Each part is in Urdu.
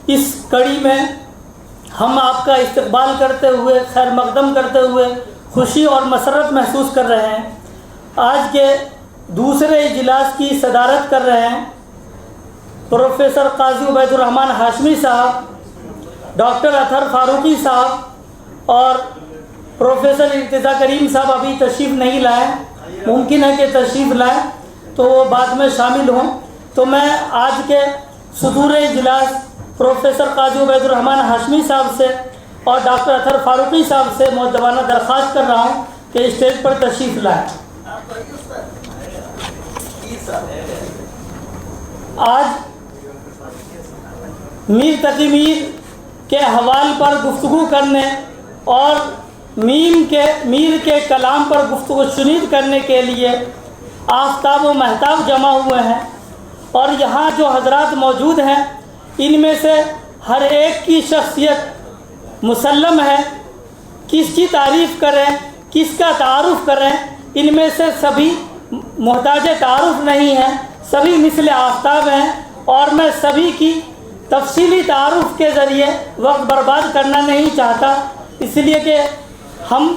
اس کڑی میں ہم آپ کا استقبال کرتے ہوئے، خیر مقدم کرتے ہوئے خوشی اور مسرت محسوس کر رہے ہیں۔ آج کے دوسرے اجلاس کی صدارت کر رہے ہیں پروفیسر قاضی عبید الرحمن ہاشمی صاحب، ڈاکٹر اطہر فاروقی صاحب اور پروفیسر ارتضیٰ کریم صاحب ابھی تشریف نہیں لائے، ممکن ہے کہ تشریف لائیں تو وہ بعد میں شامل ہوں۔ تو میں آج کے صدور اجلاس پروفیسر قاضی عبید الرحمن ہاشمی صاحب سے اور ڈاکٹر اطہر فاروقی صاحب سے مؤدبانہ درخواست کر رہا ہوں کہ اسٹیج پر تشریف لائیں۔ آج میر تقی میر کے حوال پر گفتگو کرنے اور میر کے کلام پر گفتگو شنید کرنے کے لیے آفتاب و مہتاب جمع ہوئے ہیں، اور یہاں جو حضرات موجود ہیں ان میں سے ہر ایک کی شخصیت مسلم ہے، کس کی تعریف کریں، کس کا تعارف کریں، ان میں سے سبھی محتاج تعارف نہیں ہیں، سبھی مثل آفتاب ہیں، اور میں سبھی کی تفصیلی تعارف کے ذریعے وقت برباد کرنا نہیں چاہتا، اس لیے کہ ہم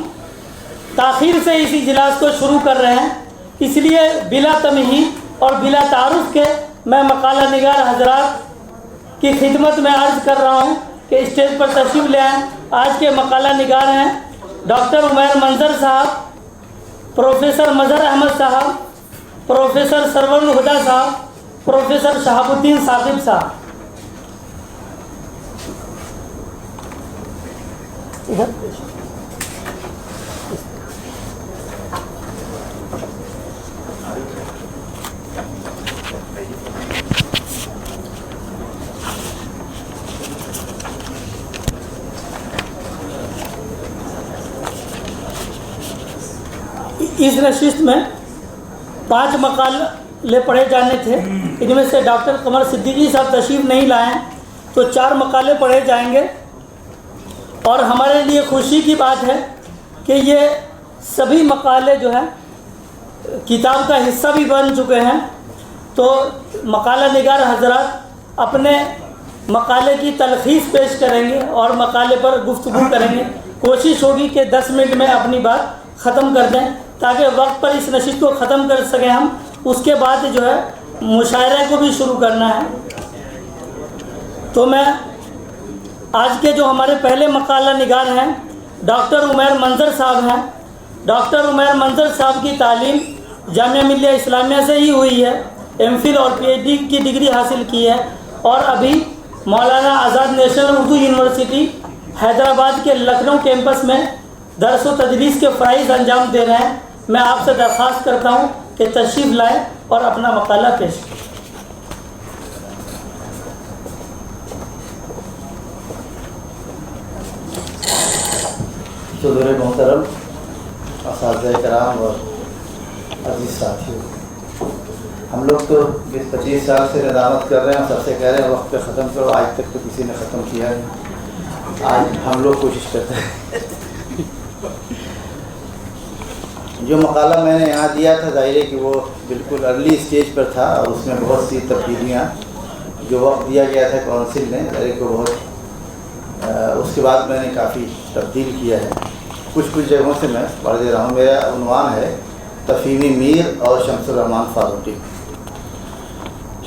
تاخیر سے اس اجلاس کو شروع کر رہے ہیں۔ اس لیے بلا تمہید اور بلا تعارف کے میں مقالہ نگار حضرات کی خدمت میں عرض کر رہا ہوں کہ اسٹیج پر تشریف لے آئیں۔ آج کے مقالہ نگار ہیں ڈاکٹر عمیر منظر صاحب، پروفیسر مظہر احمد صاحب، پروفیسر سرور الہدیٰ صاحب، پروفیسر شہاب الدین ثاقب صاحب۔ اس نشست میں 5 مقالے پڑھے جانے تھے، ان میں سے ڈاکٹر قمر صدیقی صاحب تشریف نہیں لائے تو 4 مقالے پڑھے جائیں گے، اور ہمارے لیے خوشی کی بات ہے کہ یہ سبھی مقالے جو ہیں کتاب کا حصہ بھی بن چکے ہیں۔ تو مقالہ نگار حضرات اپنے مقالے کی تلخیص پیش کریں گے اور مقالے پر گفتگو کریں گے۔ کوشش ہوگی کہ 10 منٹ میں اپنی بات ختم کر دیں تاکہ وقت پر اس نشست کو ختم کر سکیں ہم، اس کے بعد جو ہے مشاعرے کو بھی شروع کرنا ہے۔ تو میں آج کے جو ہمارے پہلے مقالہ نگار ہیں ڈاکٹر عمیر منظر صاحب ہیں۔ ڈاکٹر عمیر منظر صاحب کی تعلیم جامعہ ملیہ اسلامیہ سے ہی ہوئی ہے، ایم فل اور پی ایچ ڈی کی ڈگری حاصل کی ہے، اور ابھی مولانا آزاد نیشنل اردو یونیورسٹی حیدرآباد کے لکھنؤ کیمپس میں درس و تدریس کے فرائض انجام دے رہے ہیں۔ میں آپ سے درخواست کرتا ہوں کہ تشریف لائیں اور اپنا مقالہ پیش کریں۔ حضور محترم، اساتذہ کرام اور عزیز ساتھیوں، ہم لوگ تو 20-25 سال سے ندامت کر رہے ہیں اور سب سے کہہ رہے ہیں وقت پہ ختم کرو، آج تک تو کسی نے ختم کیا ہے، آج ہم لوگ کوشش کرتے ہیں۔ جو مقالہ میں نے یہاں دیا تھا ظاہر ہے کہ وہ بالکل ارلی اسٹیج پر تھا، اور اس میں بہت سی تبدیلیاں جو وقت دیا گیا تھا کونسل نے ظاہر کو بہت اس کے بعد میں نے کافی تبدیل کیا ہے۔ کچھ جگہوں سے میں پڑھ دے رہا ہوں۔ میرا عنوان ہے تفہیم میر اور شمس الرحمان فاروقی۔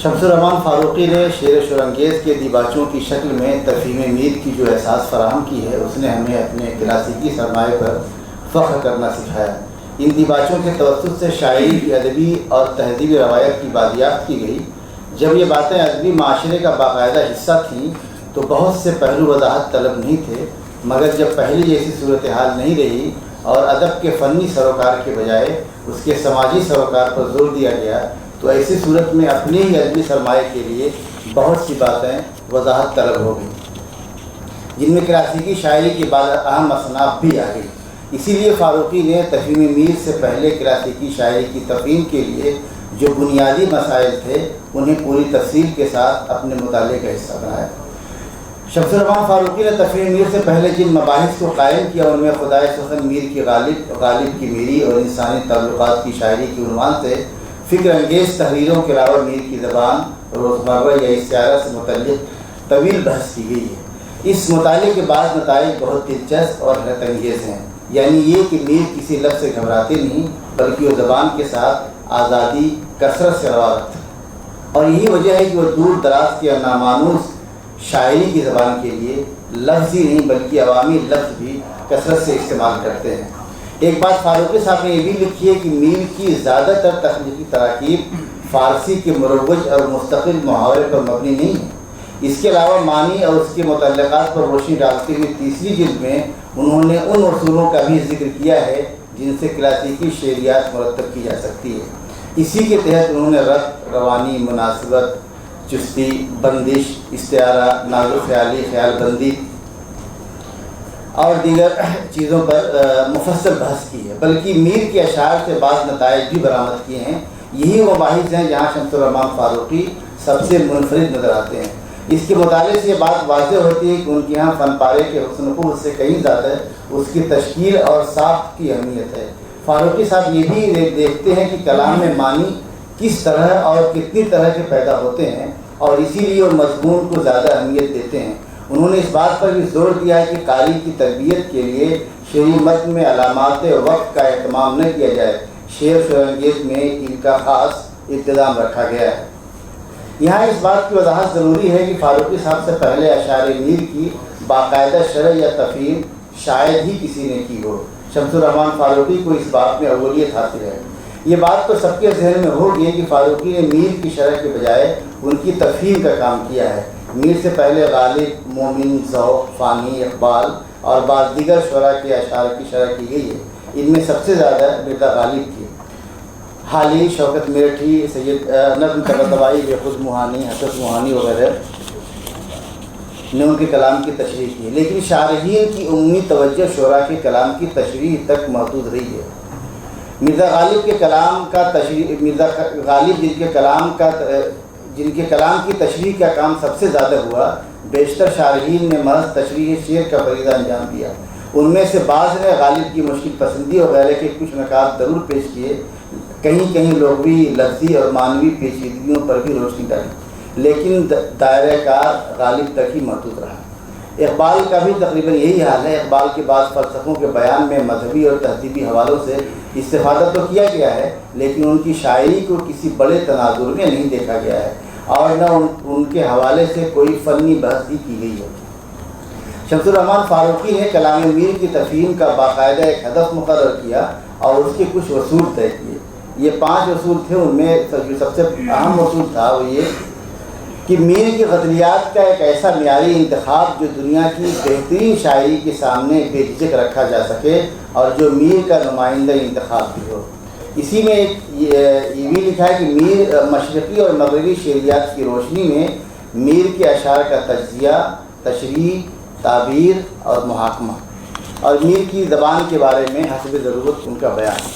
شمس الرحمان فاروقی نے شعر شورانگیز کے دیباچوں کی شکل میں تفہیم میر کی جو احساس فراہم کی ہے، اس نے ہمیں اپنے کلاسیکی سرمایہ پر فخر کرنا سکھایا۔ ان دیباچوں کے توسط سے شاعری کی ادبی اور تہذیبی روایت کی بازیافت کی گئی۔ جب یہ باتیں ادبی معاشرے کا باقاعدہ حصہ تھیں تو بہت سے پہلو وضاحت طلب نہیں تھے، مگر جب پہلی جیسی صورتحال نہیں رہی اور ادب کے فنی سروکار کے بجائے اس کے سماجی سروکار پر زور دیا گیا، تو ایسی صورت میں اپنے ہی ادبی سرمایہ کے لیے بہت سی باتیں وضاحت طلب ہو گئیں، جن میں کلاسیکی شاعری کی بعض اہم اصناف بھی آ گئی۔ اسی لیے فاروقی نے تفہیم میر سے پہلے کلاسیکی شاعری کی تفہیم کے لیے جو بنیادی مسائل تھے انہیں پوری تفصیل کے ساتھ اپنے مطالعے کا حصہ بنایا۔ شمس الرحمان فاروقی نے تفہیم میر سے پہلے جن مباحث کو قائم کیا ان میں خدائے سخن میر کی غالب کی میری اور انسانی تعلقات کی شاعری کے عنوان سے فکر انگیز تحریروں کے علاوہ میر کی زبان، روزمرہ یا استعارہ سے متعلق طویل بحث کی گئی ہے۔ اس مطالعے کے بعد نتائج بہت دلچسپ اور حیرت انگیز ہیں، یعنی یہ کہ میر کسی لفظ سے گھبراتے نہیں، بلکہ وہ زبان کے ساتھ آزادی کثرت سے روا رکھتے ہیں، اور یہی وجہ ہے کہ وہ دور دراز کے نامانوس شاعری کی زبان کے لیے لفظی نہیں بلکہ عوامی لفظ بھی کثرت سے استعمال کرتے ہیں۔ ایک بات فاروقی صاحب نے یہ بھی لکھی ہے کہ میر کی زیادہ تر تخلیقی تراکیب فارسی کے مروج اور مستقل محاورے پر مبنی نہیں ہے۔ اس کے علاوہ معنی اور اس کے متعلقات پر روشنی ڈالتے ہوئے تیسری جلد میں انہوں نے ان اصولوں کا بھی ذکر کیا ہے جن سے کلاسیکی شعریات مرتب کی جا سکتی ہے۔ اسی کے تحت انہوں نے ربط، روانی، مناسبت، چستی، بندش، استعارہ، نازو خیالی، خیال بندی اور دیگر چیزوں پر مفصل بحث کی ہے، بلکہ میر کے اشعار سے بعض نتائج بھی برآمد کیے ہیں۔ یہی وہ مباحث ہیں جہاں شمس الرحمن فاروقی سب سے منفرد نظر آتے ہیں۔ اس کے مطالعے سے یہ بات واضح ہوتی ہے کہ ان کے یہاں فن پارے کے حسن و خوب سے کہیں زیادہ اس کی تشکیل اور ساخت کی اہمیت ہے۔ فاروقی صاحب یہ بھی دیکھتے ہیں کہ کلام میں معنی کس طرح اور کتنی طرح کے پیدا ہوتے ہیں، اور اسی لیے وہ مضمون کو زیادہ اہمیت دیتے ہیں۔ انہوں نے اس بات پر بھی زور دیا ہے کہ قاری کی تربیت کے لیے شعری متن میں علامات وقت کا اہتمام نہ کیا جائے، شعر شورانگیز میں ان کا خاص انتظام رکھا گیا ہے۔ یہاں اس بات کی وضاحت ضروری ہے کہ فاروقی صاحب سے پہلے اشعار میر کی باقاعدہ شرح یا تفہیم شاید ہی کسی نے کی ہو۔ شمس الرحمن فاروقی کو اس بات میں اولیت حاصل ہے۔ یہ بات تو سب کے ذہن میں ہوگی کہ فاروقی نے میر کی شرح کے بجائے ان کی تفہیم کا کام کیا ہے۔ میر سے پہلے غالب، مومن، ذوق، فانی، اقبال اور بعض دیگر شعراء کے اشعار کی شرح کی گئی ہے۔ ان میں سب سے زیادہ مرزا غالب کی، حالی، شوکت میرٹھی، سید نظم طباطبائی، بےخود موہانی، حسرت موہانی وغیرہ نے ان کے کلام کی تشریح کی، لیکن شارحین کی عمومی توجہ شعراء کے کلام کی تشریح تک محدود رہی ہے۔ مرزا غالب کے کلام کا تشریح، مرزا غالب جن کے کلام کی تشریح کا کام سب سے زیادہ ہوا، بیشتر شارحین نے محض تشریح شعر کا فریضہ انجام دیا۔ ان میں سے بعض نے غالب کی مشکل پسندی وغیرہ کے کچھ نکات ضرور پیش کیے، کہیں کہیں لغوی، لفظی اور معنوی پیچیدگیوں پر بھی روشنی ڈالی، لیکن دائرہ کار غالب تک ہی محدود رہا۔ اقبال کا بھی تقریباً یہی حال ہے۔ اقبال کے بعض فلسفوں کے بیان میں مذہبی اور تہذیبی حوالوں سے استفادہ تو کیا گیا ہے، لیکن ان کی شاعری کو کسی بڑے تناظر میں نہیں دیکھا گیا ہے، اور نہ ان کے حوالے سے کوئی فنی بحث ہی کی گئی ہے۔ شمس الرحمن فاروقی نے کلام میر کی تفہیم کا باقاعدہ ایک ہدف مقرر کیا اور اس کے کچھ اصول طے کیے۔ یہ 5 اصول تھے، ان میں جو سب سے اہم اصول تھا وہ یہ کہ میر کی غزلیات کا ایک ایسا معیاری انتخاب جو دنیا کی بہترین شاعری کے سامنے بے جھجک رکھا جا سکے اور جو میر کا نمائندہ انتخاب بھی ہو۔ اسی میں یہ بھی لکھا ہے کہ میر مشرقی اور مغربی شعریات کی روشنی میں میر کے اشعار کا تجزیہ، تشریح، تعبیر اور محاکمہ، اور میر کی زبان کے بارے میں حسب ضرورت ان کا بیان۔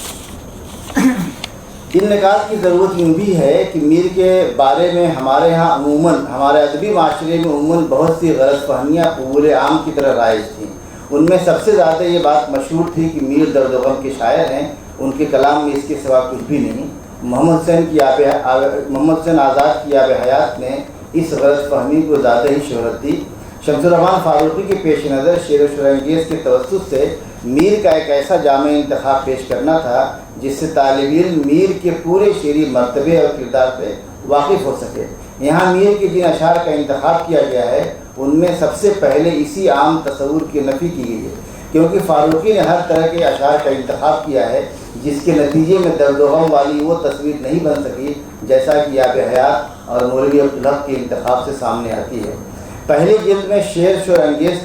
ان نکات کی ضرورت یوں بھی ہے کہ میر کے بارے میں ہمارے ہاں عموماً، ہمارے ادبی معاشرے میں عموماً بہت سی غلط فہمیاں قبول عام کی طرح رائج تھیں۔ ان میں سب سے زیادہ یہ بات مشہور تھی کہ میر درد و غم کے شاعر ہیں، ان کے کلام میں اس کے سوا کچھ بھی نہیں۔ محمد حسین آزاد کی آب حیات نے اس غلط فہمی کو زیادہ ہی شہرت دی۔ شمس الرحمن فاروقی کے پیش نظر شعر و شورانگیز کے توسط سے میر کا ایک ایسا جامع انتخاب پیش کرنا تھا جس سے طالب علم میر کے پورے شعری مرتبے اور کردار سے واقف ہو سکے۔ یہاں میر کے جن اشعار کا انتخاب کیا گیا ہے ان میں سب سے پہلے اسی عام تصور کی نفی کی گئی ہے، کیونکہ فاروقی نے ہر طرح کے اشعار کا انتخاب کیا ہے جس کے نتیجے میں درد و غم والی وہ تصویر نہیں بن سکی جیسا کہ آب حیات اور مولوی عبدالحق کے انتخاب سے سامنے آتی ہے۔ پہلی جلد میں شعر شور انگیز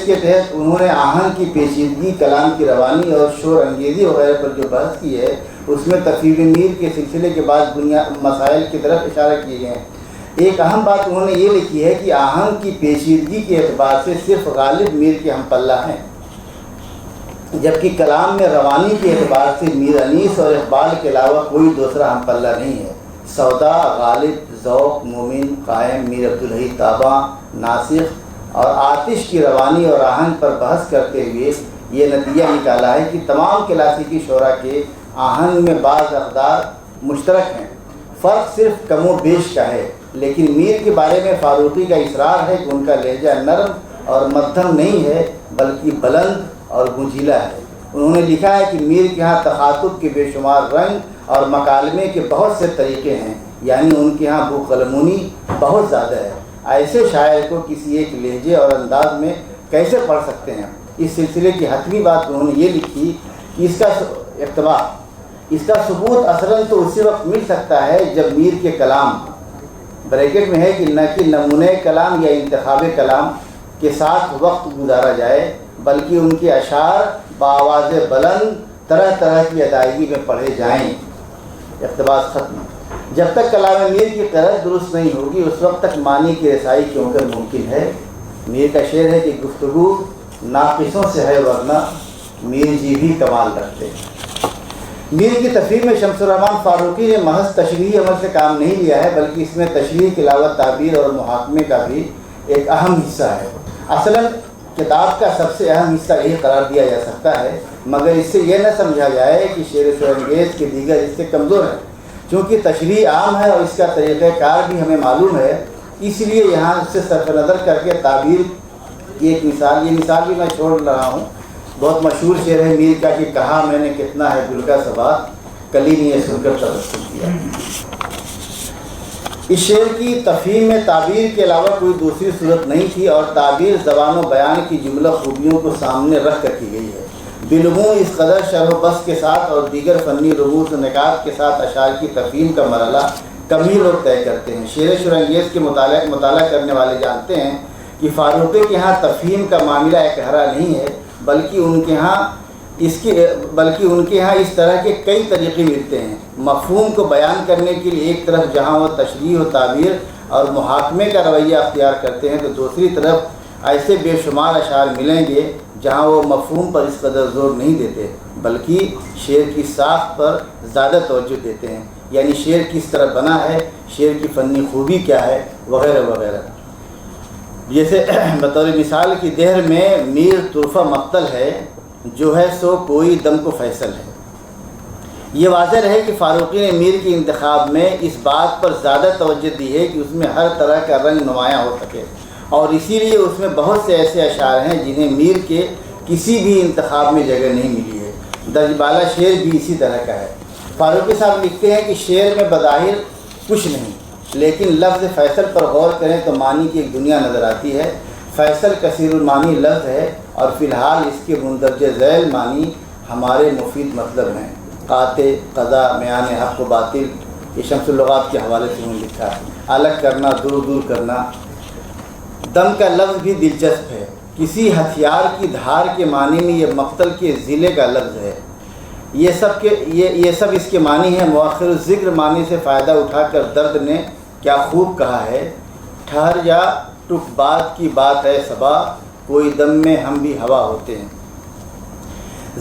کے تحت انہوں نے آہنگ کی پیچیدگی، کلام کی روانی اور شور انگیزی وغیرہ پر جو بحث کی ہے اس میں تفہیم میر کے سلسلے کے بعد مسائل کی طرف اشارہ کیے گئے ہیں۔ ایک اہم بات انہوں نے یہ لکھی ہے کہ آہنگ کی پیچیدگی کے اعتبار سے صرف غالب میر کے ہم پلہ ہیں، جبکہ کلام میں روانی کے اعتبار سے میر انیس اور اقبال کے علاوہ کوئی دوسرا ہم پلہ نہیں ہے۔ سودا، غالب، ذوق، مومن، قائم، میر عبدالحی طابع، ناسخ اور آتش کی روانی اور آہنگ پر بحث کرتے ہوئے یہ نتیجہ نکالا ہے کہ تمام کلاسیکی شعراء کے آہنگ میں بعض اقدار مشترک ہیں، فرق صرف کم و بیش کا ہے۔ لیکن میر کے بارے میں فاروقی کا اصرار ہے کہ ان کا لہجہ نرم اور مدھم نہیں ہے بلکہ بلند اور گنجیلا ہے۔ انہوں نے لکھا ہے کہ میر کے ہاں تخاطب کے بے شمار رنگ اور مکالمے کے بہت سے طریقے ہیں، یعنی ان کے ہاں بوقلمونی بہت زیادہ ہے۔ ایسے شاعر کو کسی ایک لہجے اور انداز میں کیسے پڑھ سکتے ہیں؟ اس سلسلے کی حتمی بات انہوں نے یہ لکھی کہ اس کا ثبوت اصلاً تو اسی وقت مل سکتا ہے جب میر کے کلام بریکٹ میں ہے کہ نہ کہ نمونۂ کلام یا انتخاب کلام کے ساتھ وقت گزارا جائے، بلکہ ان کے اشعار بآواز بلند طرح طرح کی ادائیگی میں پڑھے جائیں۔ اقتباس ختم۔ جب تک کلام میر کی قرض درست نہیں ہوگی اس وقت تک معنی کی رسائی کیوں کر ممکن ہے۔ میر کا شعر ہے کہ گفتگو ناقصوں سے ہے ورنہ میر جی بھی کمال رکھتے ہیں۔ میر کی تفہیم میں شمس الرحمن فاروقی نے محض تشریحی عمل سے کام نہیں لیا ہے، بلکہ اس میں تشریح کے علاوہ تعبیر اور محاکمے کا بھی ایک اہم حصہ ہے۔ اصلاً کتاب کا سب سے اہم حصہ یہی قرار دیا جا سکتا ہے، مگر اس سے یہ نہ سمجھا جائے کہ شعر شورانگیز کے دیگر حصے کمزور ہیں۔ چونکہ تشریح عام ہے اور اس کا طریقہ کار بھی ہمیں معلوم ہے، اس لیے یہاں سے صرف نظر کر کے تعبیر کی ایک مثال، یہ مثال بھی میں چھوڑ رہا ہوں۔ بہت مشہور شعر ہے میر کا کہ کہا میں نے کتنا ہے گل کا ثبات، کلی نے یہ سن کر تبسم کیا۔ اس شعر کی تفہیم میں تعبیر کے علاوہ کوئی دوسری صورت نہیں تھی، اور تعبیر زبان و بیان کی جملہ خوبیوں کو سامنے رکھ کر کی گئی ہے۔ بالعموم اس قدر شرح و بسط کے ساتھ اور دیگر فنی رموز و نکات کے ساتھ اشعار کی تفہیم کا مرحلہ کم ہی لوگ طے کرتے ہیں۔ شعر شورانگیز کے مطالعہ کرنے والے جانتے ہیں کہ فاروقی کے ہاں تفہیم کا معاملہ ایک ہرا نہیں ہے، بلکہ ان کے ہاں اس طرح کے کئی طریقے ملتے ہیں۔ مفہوم کو بیان کرنے کے لیے ایک طرف جہاں وہ تشریح و تعبیر اور محاکمے کا رویہ اختیار کرتے ہیں، تو دوسری طرف ایسے بے شمار اشعار ملیں گے جہاں وہ مفہوم پر اس قدر زور نہیں دیتے، بلکہ شعر کی ساخت پر زیادہ توجہ دیتے ہیں، یعنی شعر کس طرح بنا ہے، شعر کی فنی خوبی کیا ہے، وغیرہ وغیرہ۔ جیسے بطور مثال کی دہر میں میر طرفہ مقتل ہے، جو ہے سو کوئی دم کو فیصل ہے۔ یہ واضح رہے کہ فاروقی نے میر کے انتخاب میں اس بات پر زیادہ توجہ دی ہے کہ اس میں ہر طرح کا رنگ نمایاں ہو سکے، اور اسی لیے اس میں بہت سے ایسے اشعار ہیں جنہیں میر کے کسی بھی انتخاب میں جگہ نہیں ملی ہے۔ درج بالا شعر بھی اسی طرح کا ہے۔ فاروقی صاحب لکھتے ہیں کہ شعر میں بظاہر کچھ نہیں، لیکن لفظ فیصل پر غور کریں تو معنی کی ایک دنیا نظر آتی ہے۔ فیصل کثیر المعانی لفظ ہے، اور فی الحال اس کے مندرجہ ذیل معنی ہمارے مفید مطلب ہیں۔ قاطع، قضا، میان حق و باطل، یہ شمس اللغات کے حوالے سے انہوں نے لکھا ہے۔ الگ کرنا، دور دور کرنا۔ دم کا لفظ بھی دلچسپ ہے، کسی ہتھیار کی دھار کے معنی میں یہ مقتل کے ضلع کا لفظ ہے۔ یہ سب اس کے معنی ہیں۔ مؤخر الذکر معنی سے فائدہ اٹھا کر درد نے کیا خوب کہا ہے، ٹھہر جا ٹک بات کی بات ہے صبا، کوئی دم میں ہم بھی ہوا ہوتے ہیں۔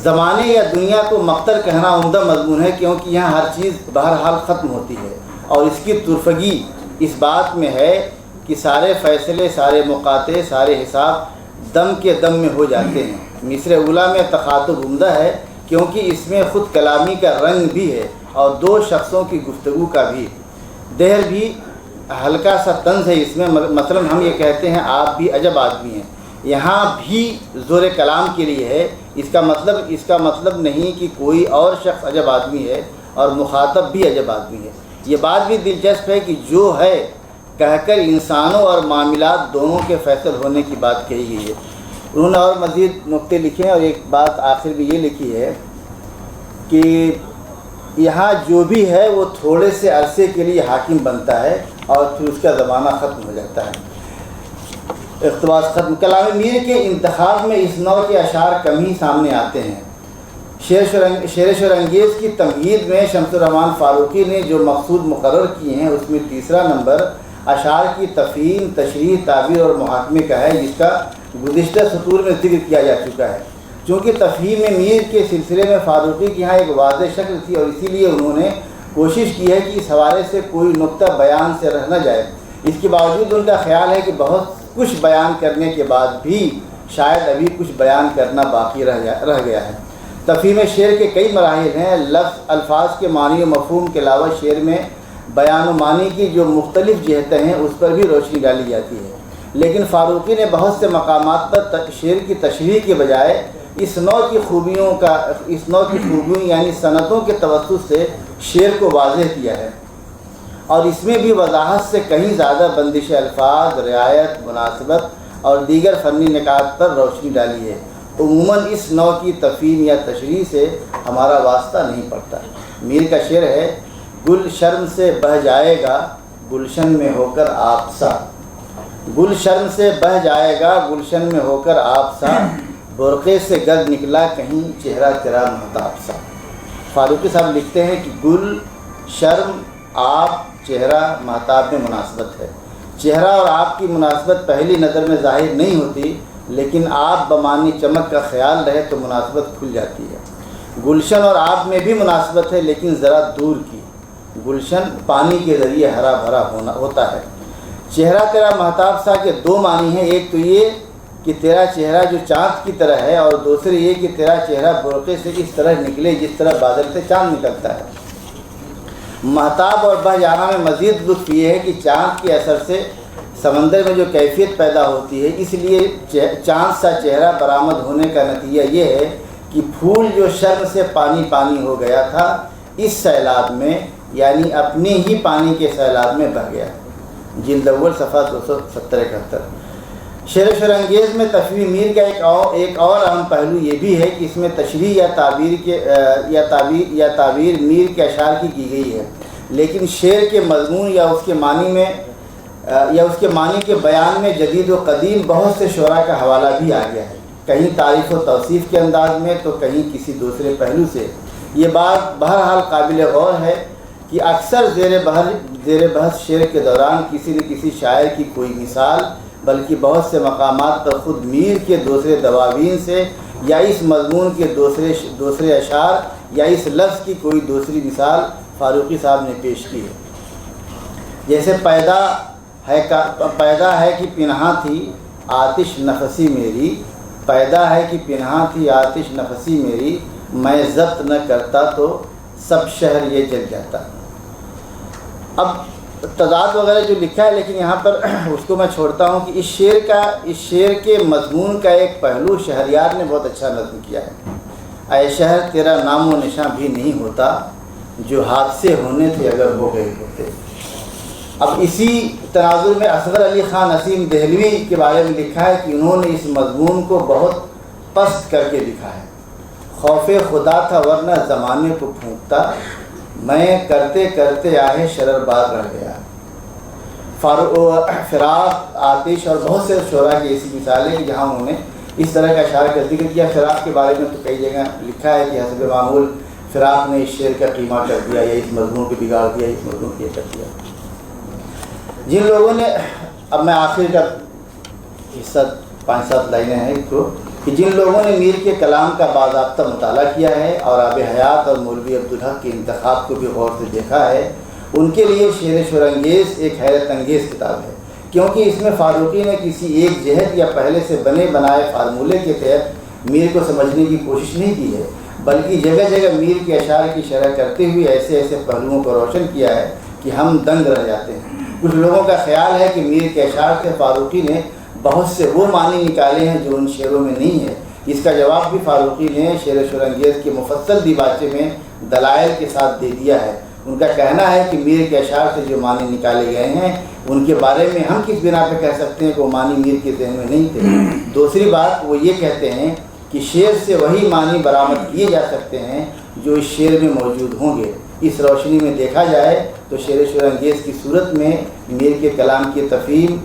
زمانے یا دنیا کو مقتل کہنا عمدہ مضمون ہے، کیونکہ یہاں ہر چیز بہرحال ختم ہوتی ہے، اور اس کی طرفگی اس بات میں ہے کہ سارے فیصلے، سارے مقاطع، سارے حساب دم کے دم میں ہو جاتے ہیں۔ مصر اولیٰ میں تخاطب عمدہ ہے، کیونکہ اس میں خود کلامی کا رنگ بھی ہے اور دو شخصوں کی گفتگو کا بھی۔ دہر بھی ہلکا سا طنز ہے اس میں، مثلا ہم یہ کہتے ہیں آپ بھی عجب آدمی ہیں، یہاں بھی زور کلام کے لیے ہے۔ اس کا مطلب نہیں کہ کوئی اور شخص عجب آدمی ہے اور مخاطب بھی عجب آدمی ہے۔ یہ بات بھی دلچسپ ہے کہ جو ہے کہہ کر انسانوں اور معاملات دونوں کے فیصل ہونے کی بات کہی گئی ہے۔ انہوں نے اور مزید نقطے لکھے ہیں، اور ایک بات آخر میں یہ لکھی ہے کہ یہاں جو بھی ہے وہ تھوڑے سے عرصے کے لیے حاکم بنتا ہے اور پھر اس کا زمانہ ختم ہو جاتا ہے۔ اقتباس ختم۔ کلام میر کے انتخاب میں اس نوع کے اشعار کم ہی سامنے آتے ہیں۔ شعر شورانگیز کی تمہید میں شمس الرحمن فاروقی نے جو مقصود مقرر کیے ہیں اس میں تیسرا نمبر اشعار کی تفہیم، تشریح، تعبیر اور محاکمے کا ہے، جس کا گزشتہ سطور میں ذکر کیا جا چکا ہے۔ چونکہ تفہیم میر کے سلسلے میں فاروقی کی یہاں ایک واضح شکل تھی، اور اسی لیے انہوں نے کوشش کی ہے کہ اس حوالے سے کوئی نقطہ بیان سے رہ نہ جائے۔ اس کے باوجود ان کا خیال ہے کہ بہت کچھ بیان کرنے کے بعد بھی شاید ابھی کچھ بیان کرنا باقی رہ گیا ہے۔ تفہیم شعر کے کئی مراحل ہیں۔ الفاظ کے معنی و مفہوم کے علاوہ شعر میں بیان و معنی کی جو مختلف جہتیں ہیں اس پر بھی روشنی ڈالی جاتی ہے، لیکن فاروقی نے بہت سے مقامات پر شعر کی تشریح کے بجائے اس نوع کی خوبیوں یعنی صنعتوں کے توسط سے شعر کو واضح کیا ہے، اور اس میں بھی وضاحت سے کہیں زیادہ بندش الفاظ، رعایت، مناسبت اور دیگر فنی نکات پر روشنی ڈالی ہے۔ عموماً اس نوع کی تفہیم یا تشریح سے ہمارا واسطہ نہیں پڑتا۔ میر کا شعر ہے: گل شرم سے بہہ جائے گا گلشن میں ہو کر آپ سا، گل شرم سے بہہ جائے گا گلشن میں ہو کر آپ سا، برقعے سے گرد نکلا کہیں چہرہ تیرا مہتاب سا۔ فاروقی صاحب لکھتے ہیں کہ گل، شرم، آپ، چہرہ مہتاب میں مناسبت ہے۔ چہرہ اور آپ کی مناسبت پہلی نظر میں ظاہر نہیں ہوتی، لیکن آپ بمانی چمک کا خیال رہے تو مناسبت کھل جاتی ہے۔ گلشن اور آپ میں بھی مناسبت ہے، لیکن ذرا دور کی۔ گلشن پانی کے ذریعے ہرا بھرا ہوتا ہے۔ چہرہ تیرا مہتاب سا کے دو معنی ہیں، ایک تو یہ کہ تیرا چہرہ جو چاند کی طرح ہے، اور دوسرے یہ کہ تیرا چہرہ برقعے سے اس طرح نکلے جس طرح بادل سے چاند نکلتا ہے۔ مہتاب اور بہہ جانا میں مزید لطف یہ ہے کہ چاند کے اثر سے سمندر میں جو کیفیت پیدا ہوتی ہے، اس لیے چاند سا چہرہ برآمد ہونے کا نتیجہ یہ ہے کہ پھول جو شرم سے پانی پانی ہو گیا تھا، اس سیلاب میں یعنی اپنے ہی پانی کے سیلاب میں بہہ گیا۔ جلد اول صفحہ 270-71۔ شعر و شورانگیز میں تفہیم میر کا ایک اور اہم پہلو یہ بھی ہے کہ اس میں تشریح یا تعبیر میر کے اشعار کی گئی ہے، لیکن شعر کے مضمون یا اس کے معنی کے بیان میں جدید و قدیم بہت سے شعراء کا حوالہ بھی آ گیا ہے، کہیں تعریف و توصیف کے انداز میں تو کہیں کسی دوسرے پہلو سے۔ یہ بات بہرحال قابل غور ہے کہ اکثر زیر بحث شعر کے دوران کسی نہ کسی شاعر کی کوئی مثال، بلکہ بہت سے مقامات پر خود میر کے دوسرے دواوین سے یا اس مضمون کے دوسرے اشعار یا اس لفظ کی کوئی دوسری مثال فاروقی صاحب نے پیش کی ہے۔ جیسے پیدا ہے کہ پنہاں تھی آتش نفسی میری، پیدا ہے کہ پنہاں تھی آتش نفسی میری، میں ضبط نہ کرتا تو سب شہر یہ جل جاتا۔ اب تضاد وغیرہ جو لکھا ہے، لیکن یہاں پر اس کو میں چھوڑتا ہوں کہ اس شعر کے مضمون کا ایک پہلو شہریار نے بہت اچھا نظم کیا ہے۔ اے شہر تیرا نام و نشاں بھی نہیں ہوتا، جو حادثے ہونے تھے اگر ہو گئے ہوتے۔ اب اسی تناظر میں اصغر علی خان نسیم دہلوی کے بارے میں لکھا ہے کہ انہوں نے اس مضمون کو بہت پست کر کے لکھا ہے۔ خوف خدا تھا ورنہ زمانے کو پھونکتا، میں کرتے کرتے آہے شرر بار رہ گیا۔ فراق، آتش اور بہت سے شعراء کی ایسی مثالیں کہ جہاں انہوں نے اس طرح کا اشعار کا ذکر کیا۔ فراق کے بارے میں تو کئی جگہ لکھا ہے کہ حسب معمول فراق نے اس شعر کا قیمہ کر دیا، یا اس مضمون کو بگاڑ دیا، اس مضمون کو یہ کر دیا۔ جن لوگوں نے، اب میں آخر کا حصہ 5-7 لائنیں ہیں اس کو، کہ جن لوگوں نے میر کے کلام کا باضابطہ مطالعہ کیا ہے اور آب حیات اور مولوی عبدالحق کے انتخاب کو بھی غور سے دیکھا ہے، ان کے لیے شعر شورانگیز ایک حیرت انگیز کتاب ہے، کیونکہ اس میں فاروقی نے کسی ایک جہت یا پہلے سے بنے بنائے فارمولے کے تحت میر کو سمجھنے کی کوشش نہیں کی ہے، بلکہ جگہ جگہ میر کے اشعار کی شرح کرتے ہوئے ایسے پہلوؤں کو روشن کیا ہے کہ ہم دنگ رہ جاتے ہیں۔ کچھ لوگوں کا خیال ہے کہ میر کے اشعار سے فاروقی نے بہت سے وہ معنی نکالے ہیں جو ان شعروں میں نہیں ہے۔ اس کا جواب بھی فاروقی نے شعر شورانگیز کے مفصل دیباچے میں دلائل کے ساتھ دے دیا ہے۔ ان کا کہنا ہے کہ میر کے اشعار سے جو معنی نکالے گئے ہیں ان کے بارے میں ہم کس بنا پہ کہہ سکتے ہیں کہ وہ معنی میر کے ذہن میں نہیں تھے۔ دوسری بات وہ یہ کہتے ہیں کہ شعر سے وہی معنی برآمد کیے جا سکتے ہیں جو اس شعر میں موجود ہوں گے۔ اس روشنی میں دیکھا جائے تو شعر شورانگیز کی صورت میں میر کے کلام کی تفہیم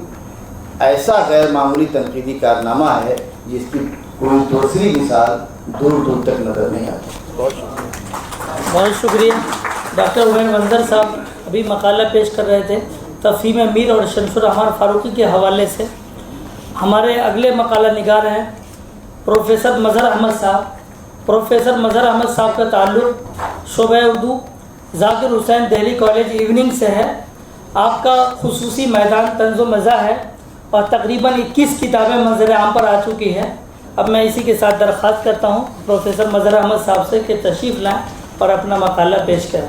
ایسا غیر معمولی تنقیدی کارنامہ ہے جس کی کوئی دوسری مثال دور دور تک نظر نہیں آتی۔ بہت شکریہ ڈاکٹر عمیر منظر صاحب ابھی مقالہ پیش کر رہے تھے تفہیم میر اور شمس الرحمن فاروقی کے حوالے سے۔ ہمارے اگلے مقالہ نگار ہیں پروفیسر مظہر احمد صاحب۔ پروفیسر مظہر احمد صاحب کا تعلق شعبہ اردو ذاکر حسین دہلی کالج ایوننگ سے ہے۔ آپ کا خصوصی میدان طنز و مزاح ہے اور تقریباً 21 کتابیں منظر عام پر آ چکی ہیں۔ اب میں اسی کے ساتھ درخواست کرتا ہوں پروفیسر مظہر احمد صاحب سے کہ تشریف لائیں اور اپنا مقالہ پیش کریں۔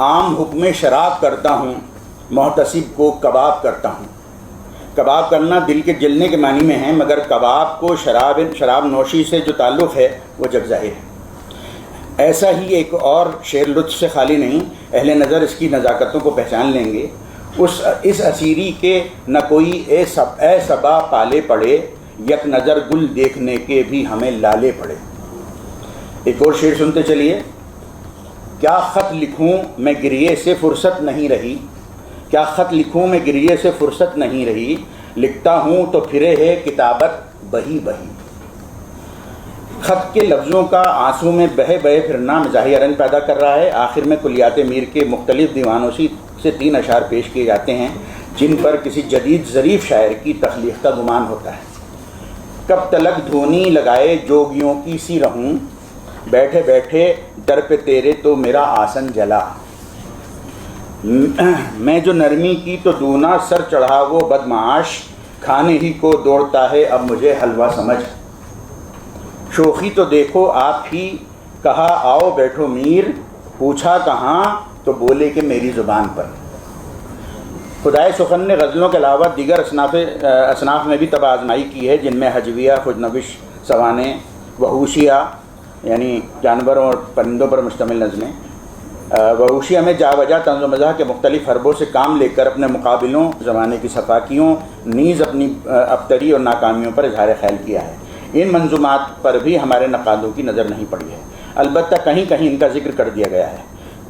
عام حکم شراب کرتا ہوں، محتسب کو کباب کرتا ہوں۔ کباب کرنا دل کے جلنے کے معنی میں ہے، مگر کباب کو شراب نوشی سے جو تعلق ہے وہ جگ ظاہر ہے۔ ایسا ہی ایک اور شعر لطف سے خالی نہیں، اہل نظر اس کی نزاکتوں کو پہچان لیں گے۔ اس اسیری کے نہ کوئی اے صبا پالے پڑے، یک نظر گل دیکھنے کے بھی ہمیں لالے پڑے۔ ایک اور شعر سنتے چلیے۔ کیا خط لکھوں میں گریے سے فرصت نہیں رہی، کیا خط لکھوں میں گریے سے فرصت نہیں رہی، لکھتا ہوں تو پھرے ہے کتابت بہی بہی۔ خط کے لفظوں کا آنسوں میں بہے بہے پھرنا مزاحیہ رنگ پیدا کر رہا ہے۔ آخر میں کلیات میر کے مختلف دیوانوں سے 3 اشعار پیش کیے جاتے ہیں جن پر کسی جدید ظریف شاعر کی تخلیق کا گمان ہوتا ہے۔ کب تلک دھونی لگائے جوگیوں کی سی رہوں، بیٹھے بیٹھے در پہ تیرے تو میرا آسن جلا۔ میں جو نرمی کی تو دونا سر چڑھا وہ بدمعاش، کھانے ہی کو دوڑتا ہے اب مجھے حلوہ سمجھ۔ شوخی تو دیکھو آپ ہی، کہا آؤ بیٹھو میر، پوچھا کہاں تو بولے کہ میری زبان پر۔ خدائے سخن نے غزلوں کے علاوہ دیگر اصناف میں بھی طب آزمائی کی ہے، جن میں ہجویہ، خودنوش، سوانے، وحوشیہ یعنی جانوروں اور پرندوں پر مشتمل نظمیں۔ وحوشیہ میں جا وجہ طنز و مزاح کے مختلف حربوں سے کام لے کر اپنے مقابلوں، زمانے کی سفاکیوں، نیز اپنی ابتری اور ناکامیوں پر اظہار خیال کیا ہے۔ ان منظومات پر بھی ہمارے نقادوں کی نظر نہیں پڑی ہے، البتہ کہیں کہیں ان کا ذکر کر دیا گیا ہے۔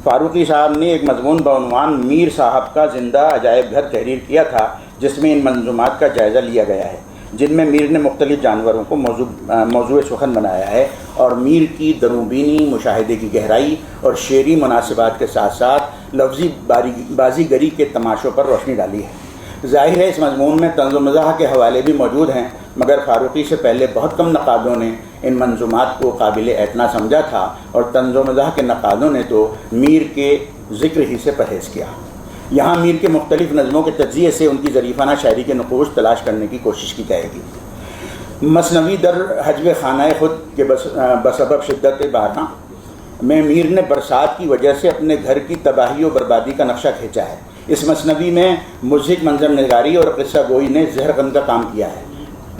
فاروقی صاحب نے ایک مضمون بعنوان میر صاحب کا زندہ عجائب گھر تحریر کیا تھا، جس میں ان منظومات کا جائزہ لیا گیا ہے، جن میں میر نے مختلف جانوروں کو موضوع سخن بنایا ہے اور میر کی دروبینی، مشاہدے کی گہرائی اور شعری مناسبات کے ساتھ ساتھ لفظی بازی گری کے تماشوں پر روشنی ڈالی ہے۔ ظاہر ہے اس مضمون میں طنز و مزاح کے حوالے بھی موجود ہیں، مگر فاروقی سے پہلے بہت کم نقادوں نے ان منظومات کو قابل اعتنا سمجھا تھا، اور طنز و مزاح کے نقادوں نے تو میر کے ذکر ہی سے پرہیز کیا۔ یہاں میر کے مختلف نظموں کے تجزیے سے ان کی ظریفانہ شاعری کے نقوش تلاش کرنے کی کوشش کی جائے گی۔ مثنوی در حجب خانہ خود کے بسبب شدت بارہاں میں میر نے برسات کی وجہ سے اپنے گھر کی تباہی و بربادی کا نقشہ کھینچا ہے۔ اس مثنوی میں مضحک منظر نگاری اور قصہ گوئی نے زہر غم کا کام کیا ہے۔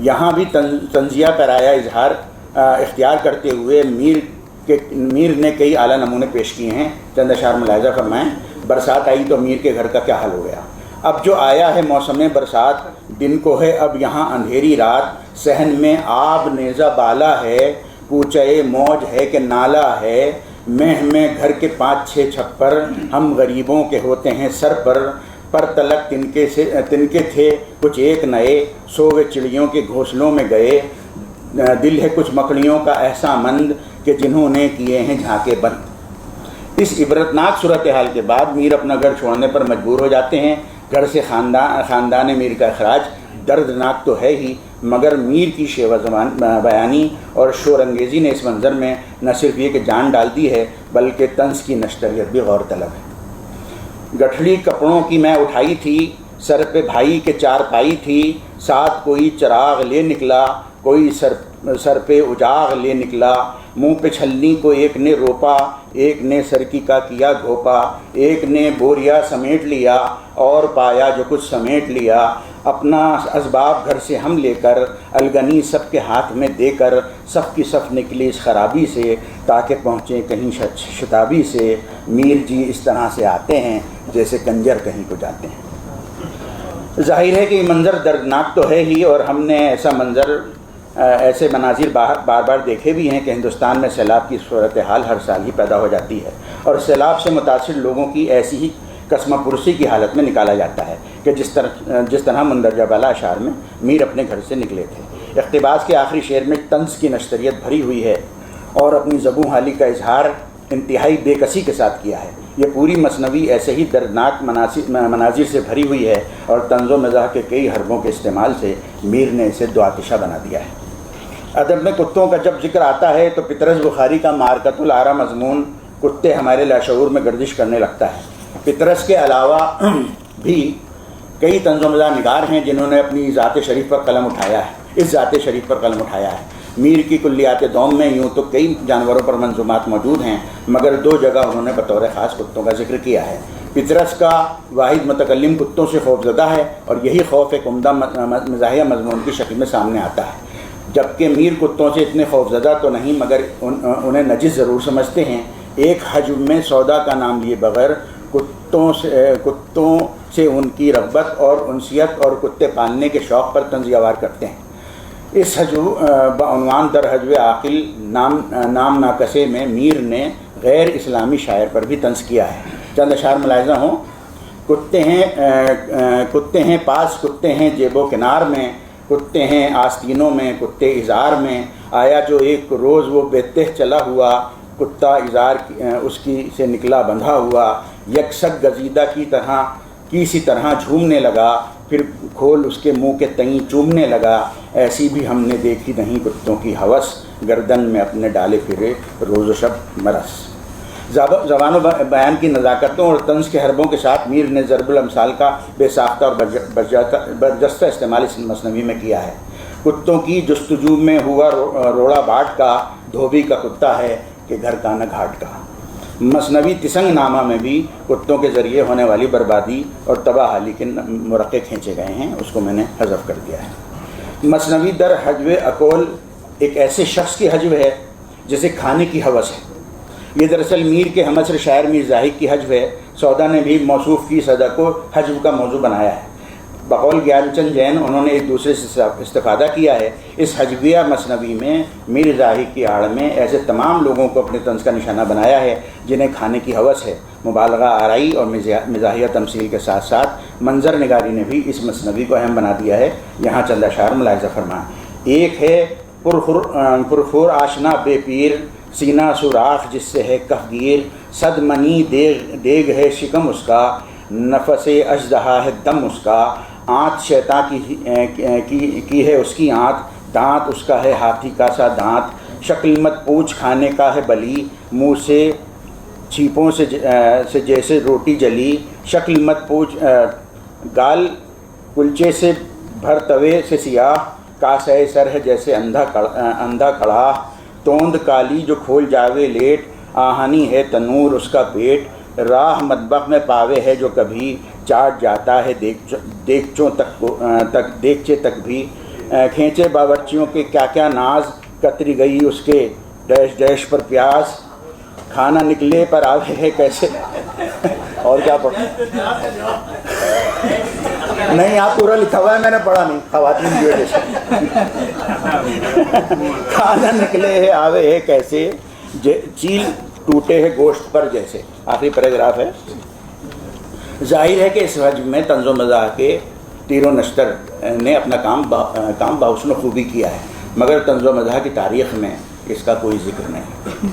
یہاں بھی طنزیہ پیرایا اظہار اختیار کرتے ہوئے میر نے کئی اعلیٰ نمونے پیش کیے ہیں۔ چند اشعار ملاحظہ فرمائیں۔ برسات آئی تو میر کے گھر کا کیا حال ہو گیا، اب جو آیا ہے موسم برسات، دن کو ہے اب یہاں اندھیری رات، صحن میں آب نیزہ بالا ہے، کوچے موج ہے کہ نالا ہے، مہ میں گھر کے 5-6 چھپر، ہم غریبوں کے ہوتے ہیں سر پر تلک تنکے تھے کچھ ایک نئے، سوئے چڑیوں کے گھونسلوں میں گئے، دل ہے کچھ مکڑیوں کا احساں مند کہ جنہوں نے کیے ہیں جھانکے بند۔ اس عبرتناک صورتحال کے بعد میر اپنا گھر چھوڑنے پر مجبور ہو جاتے ہیں۔ گھر سے خاندان میر کا اخراج دردناک تو ہے ہی، مگر میر کی شیوہ بیانی اور شور انگیزی نے اس منظر میں نہ صرف یہ کہ جان ڈال دی ہے بلکہ طنز کی نشتریت بھی غور طلب ہے۔ گٹھڑی کپڑوں کی میں اٹھائی تھی، سر پہ بھائی کے 4 پائی تھی، ساتھ کوئی چراغ لے نکلا، کوئی سر پہ اجاغ لے نکلا، منہ پہ چھلنی کو ایک نے روپا، ایک نے سرکی کا کیا گھوپا، ایک نے بوریا سمیٹ لیا اور پایا جو کچھ سمیٹ لیا، اپنا اسباب گھر سے ہم لے کر، الگنی سب کے ہاتھ میں دے کر، صف کی صف نکلی اس خرابی سے تاکہ پہنچے کہیں شتابی سے، میر جی اس طرح سے آتے ہیں جیسے کنجر کہیں کو جاتے ہیں۔ ظاہر ہے کہ یہ منظر دردناک تو ہے ہی، اور ہم نے ایسے مناظر بار بار دیکھے بھی ہیں کہ ہندوستان میں سیلاب کی صورتحال ہر سال ہی پیدا ہو جاتی ہے، اور سیلاب سے متاثر لوگوں کی ایسی ہی قسمہ پرسی کی حالت میں نکالا جاتا ہے کہ جس طرح مندرجہ بالا اشعار میں میر اپنے گھر سے نکلے تھے۔ اقتباس کے آخری شعر میں طنز کی نشتریت بھری ہوئی ہے اور اپنی زبوں حالی کا اظہار انتہائی بے کسی کے ساتھ کیا ہے۔ یہ پوری مثنوی ایسے ہی دردناک مناظر سے بھری ہوئی ہے، اور طنز و مزاح کے کئی حربوں کے استعمال سے میر نے اسے دو آتشہ بنا دیا ہے۔ ادب میں کتوں کا جب ذکر آتا ہے تو پطرس بخاری کا مارکۃ العرا مضمون کتے ہمارے لاشعور میں گردش کرنے لگتا ہے۔ پطرس کے علاوہ بھی کئی طنز و مزاح نگار ہیں جنہوں نے اپنی ذات شریف پر قلم اٹھایا ہے، اس ذات شریف پر قلم اٹھایا ہے۔ میر کی کلیات دوم میں یوں تو کئی جانوروں پر منظومات موجود ہیں، مگر 2 جگہ انہوں نے بطور خاص کتوں کا ذکر کیا ہے۔ پطرس کا واحد متکلم کتوں سے خوف زدہ ہے، اور یہی خوف ایک عمدہ مزاحیہ مضمون کی شکل میں سامنے آتا ہے، جبکہ میر کتوں سے اتنے خوف زدہ تو نہیں مگر انہیں نجس ضرور سمجھتے ہیں۔ ایک حجب میں سودا کا نام لیے بغیر کتوں سے ان کی رغبت اور انسیت اور کتے پالنے کے شوق پر طنز وار کرتے ہیں۔ اس حجب بعنوان در حجب عاقل نام ناکسے میں میر نے غیر اسلامی شاعر پر بھی طنز کیا ہے۔ چند اشعار ملاحظہ ہوں۔ کتے ہیں پاس، کتے ہیں جیب و کنار میں، کتے ہیں آستینوں میں، کتے اظہار میں، آیا جو ایک روز وہ بے تہ چلا ہوا، کتا اظہار اس کی سے نکلا بندھا ہوا، یکسک گزیدہ کی سی طرح جھومنے لگا، پھر کھول اس کے منہ کے تئیں چومنے لگا، ایسی بھی ہم نے دیکھی نہیں کتوں کی ہوس، گردن میں اپنے ڈالے پھرے روز و شب مرس۔ زبان و بیان کی نزاکتوں اور طنز کے حربوں کے ساتھ میر نے ضرب الامثال کا بے ساختہ اور برجستہ استعمال اس مثنوی میں کیا ہے۔ کتوں کی جستجو میں ہوا روڑا باٹ کا، دھوبی کا کتا ہے کہ گھر کا نہ گھاٹ کا۔ مثنوی تسنگ نامہ میں بھی کتوں کے ذریعے ہونے والی بربادی اور تباہ حالی کے مرقع کھینچے گئے ہیں، اس کو میں نے حذف کر دیا ہے۔ مثنوی در حجب اقول ایک ایسے شخص کی حجب ہے جسے کھانے کی ہوس ہے۔ یہ دراصل میر کے ہمعصر شاعر میر زاہد کی حجب ہے۔ سودا نے بھی موصوف کی صدا کو حجب کا موضوع بنایا ہے۔ بقول گیان چند جین انہوں نے ایک دوسرے سے استفادہ کیا ہے۔ اس حجبیہ مثنوی میں میر زاہد کی آڑ میں ایسے تمام لوگوں کو اپنے طنز کا نشانہ بنایا ہے جنہیں کھانے کی ہوس ہے۔ مبالغہ آرائی اور مزاحیہ تمثیل کے ساتھ ساتھ منظر نگاری نے بھی اس مثنوی کو اہم بنا دیا ہے۔ یہاں چند اشعار ملاحظہ فرمائیں۔ ایک ہے پرخور آشنا بے پیر، سینہ سوراخ جس سے ہے کفگیر، صد منی دیگ ہے شکم اس کا، نفس اژدہا ہے دم اس کا، آنت شیطاں کی ہے اس کی آنت، دانت اس کا ہے ہاتھی کا سا دانت، شکل مت پوچھ کھانے کا ہے بلی، منہ سے چھیپوں سے جیسے روٹی جلی، شکل مت پوچھ گال کلچے سے بھر توے سے سیاہ، کاسے سر ہے جیسے اندھا کڑا، توند کالی جو کھول جاوے لیٹ، آہنی ہے تنور اس کا پیٹ، راہ مطبخ میں پاوے ہے جو کبھی، چاٹ جاتا ہے دیگچے تک بھی، کھینچے باورچیوں کے کیا کیا ناز، کتری گئی اس کے ڈیش ڈیش پر پیاز، کھانا نکلے پر آوے ہے کیسے اور کیا پڑھا نہیں، آپ پورا لکھا ہوا ہے، میں نے پڑھا نہیں، خواتین کی وجہ سے۔ کھانا نکلے ہے آوے ہے کیسے، چیل ٹوٹے ہے گوشت پر جیسے۔ آخری پیراگراف ہے۔ ظاہر ہے کہ اس حجب میں طنز و مزاح کے تیر و نشتر نے اپنا کام بحسن خوبی کیا ہے، مگر طنز و مزاح کی تاریخ میں اس کا کوئی ذکر نہیں۔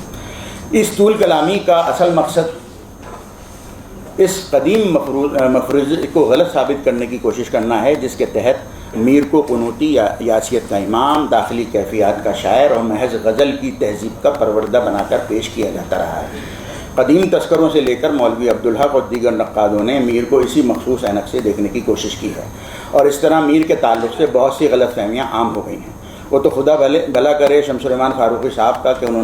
اس طول کلامی کا اصل مقصد اس قدیم مفروضے کو غلط ثابت کرنے کی کوشش کرنا ہے جس کے تحت میر کو قنوتی یاسیت کا امام، داخلی کیفیات کا شاعر اور محض غزل کی تہذیب کا پروردہ بنا کر پیش کیا جاتا رہا ہے۔ قدیم تذکروں سے لے کر مولوی عبدالحق اور دیگر نقادوں نے میر کو اسی مخصوص عینق سے دیکھنے کی کوشش کی ہے، اور اس طرح میر کے تعلق سے بہت سی غلط فہمیاں عام ہو گئی ہیں۔ وہ تو خدا بھلا کرے شمس سلیمان فاروقی صاحب کا کہ انہوں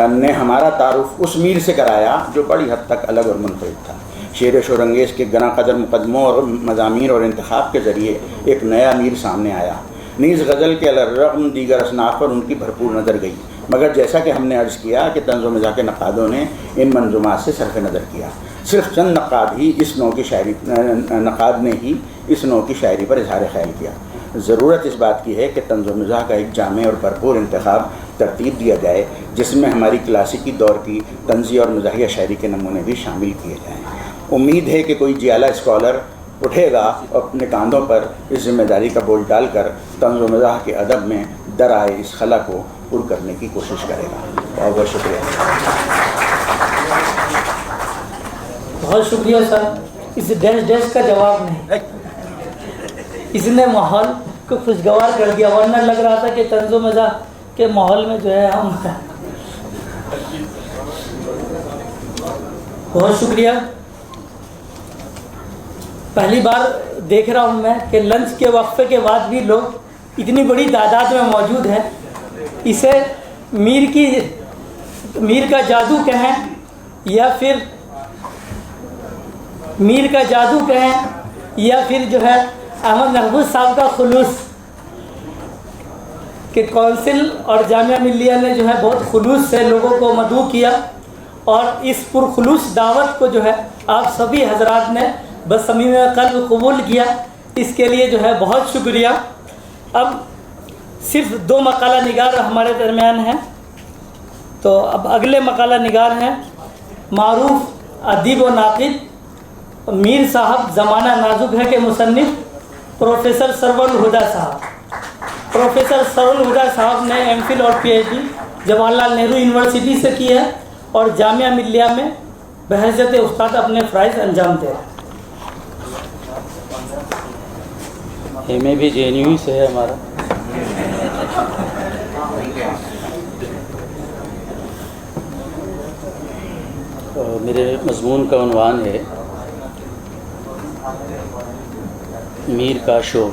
نے ہمارا تعارف اس میر سے کرایا جو بڑی حد تک الگ اور منفرد تھا۔ شعر و شورانگیز کے گراں قدر مقدموں اور مضامین اور انتخاب کے ذریعے ایک نیا میر سامنے آیا۔ نیز غزل کے الرغم دیگر اصناف پر ان کی بھرپور نظر گئی، مگر جیسا کہ ہم نے عرض کیا کہ طنز و مزاح کے نقادوں نے ان منظومات سے صرف نظر کیا۔ صرف چند نقاد نے ہی اس نوع کی شاعری پر اظہار خیال کیا۔ ضرورت اس بات کی ہے کہ طنز و مزاح کا ایک جامع اور بھرپور انتخاب ترتیب دیا جائے جس میں ہماری کلاسیکی دور کی طنزی اور مزاحیہ شاعری کے نمونے بھی شامل کیے جائیں۔ امید ہے کہ کوئی جیالہ اسکالر اٹھے گا اور اپنے کاندھوں پر اس ذمہ داری کا بوجھ ڈال کر طنز و مزاح کے ادب میں در آئے اس خلا کو پر کرنے کی کوشش کرے گا۔ بہت بہت شکریہ۔ بہت شکریہ سر۔ اس ڈیش کا جواب نہیں، اس نے ماحول کو خوشگوار کر دیا، ورنہ لگ رہا تھا کہ طنز و مزاح کے ماحول میں جو ہے ہم بہت شکریہ۔ پہلی بار دیکھ رہا ہوں میں کہ لنچ کے وقفے کے بعد بھی لوگ اتنی بڑی تعداد میں موجود ہیں۔ اسے میر کا جادو کہیں یا پھر جو ہے احمد محفوظ صاحب کا خلوص، کہ کونسل اور جامعہ ملیہ نے جو ہے بہت خلوص سے لوگوں کو مدعو کیا، اور اس پرخلوص دعوت کو جو ہے آپ سبھی حضرات نے بصمیم قلب قبول کیا، اس کے لیے جو ہے بہت شکریہ۔ اب صرف 2 مقالہ نگار ہمارے درمیان ہیں، تو اب اگلے مقالہ نگار ہیں معروف ادیب و ناقد میر صاحب زمانہ نازک ہے کے مصنف پروفیسر سرور الہدا صاحب۔ پروفیسر سرور الہدا صاحب نے ایم فل اور P H D Jawahar Lal Nehru university سے کی ہے اور جامعہ ملیہ میں بحیثیت استاد اپنے فرائض انجام دے۔ ایم اے بھی جے این یو سے ہے ہمارا۔ میرے مضمون کا عنوان ہے میر کا شور۔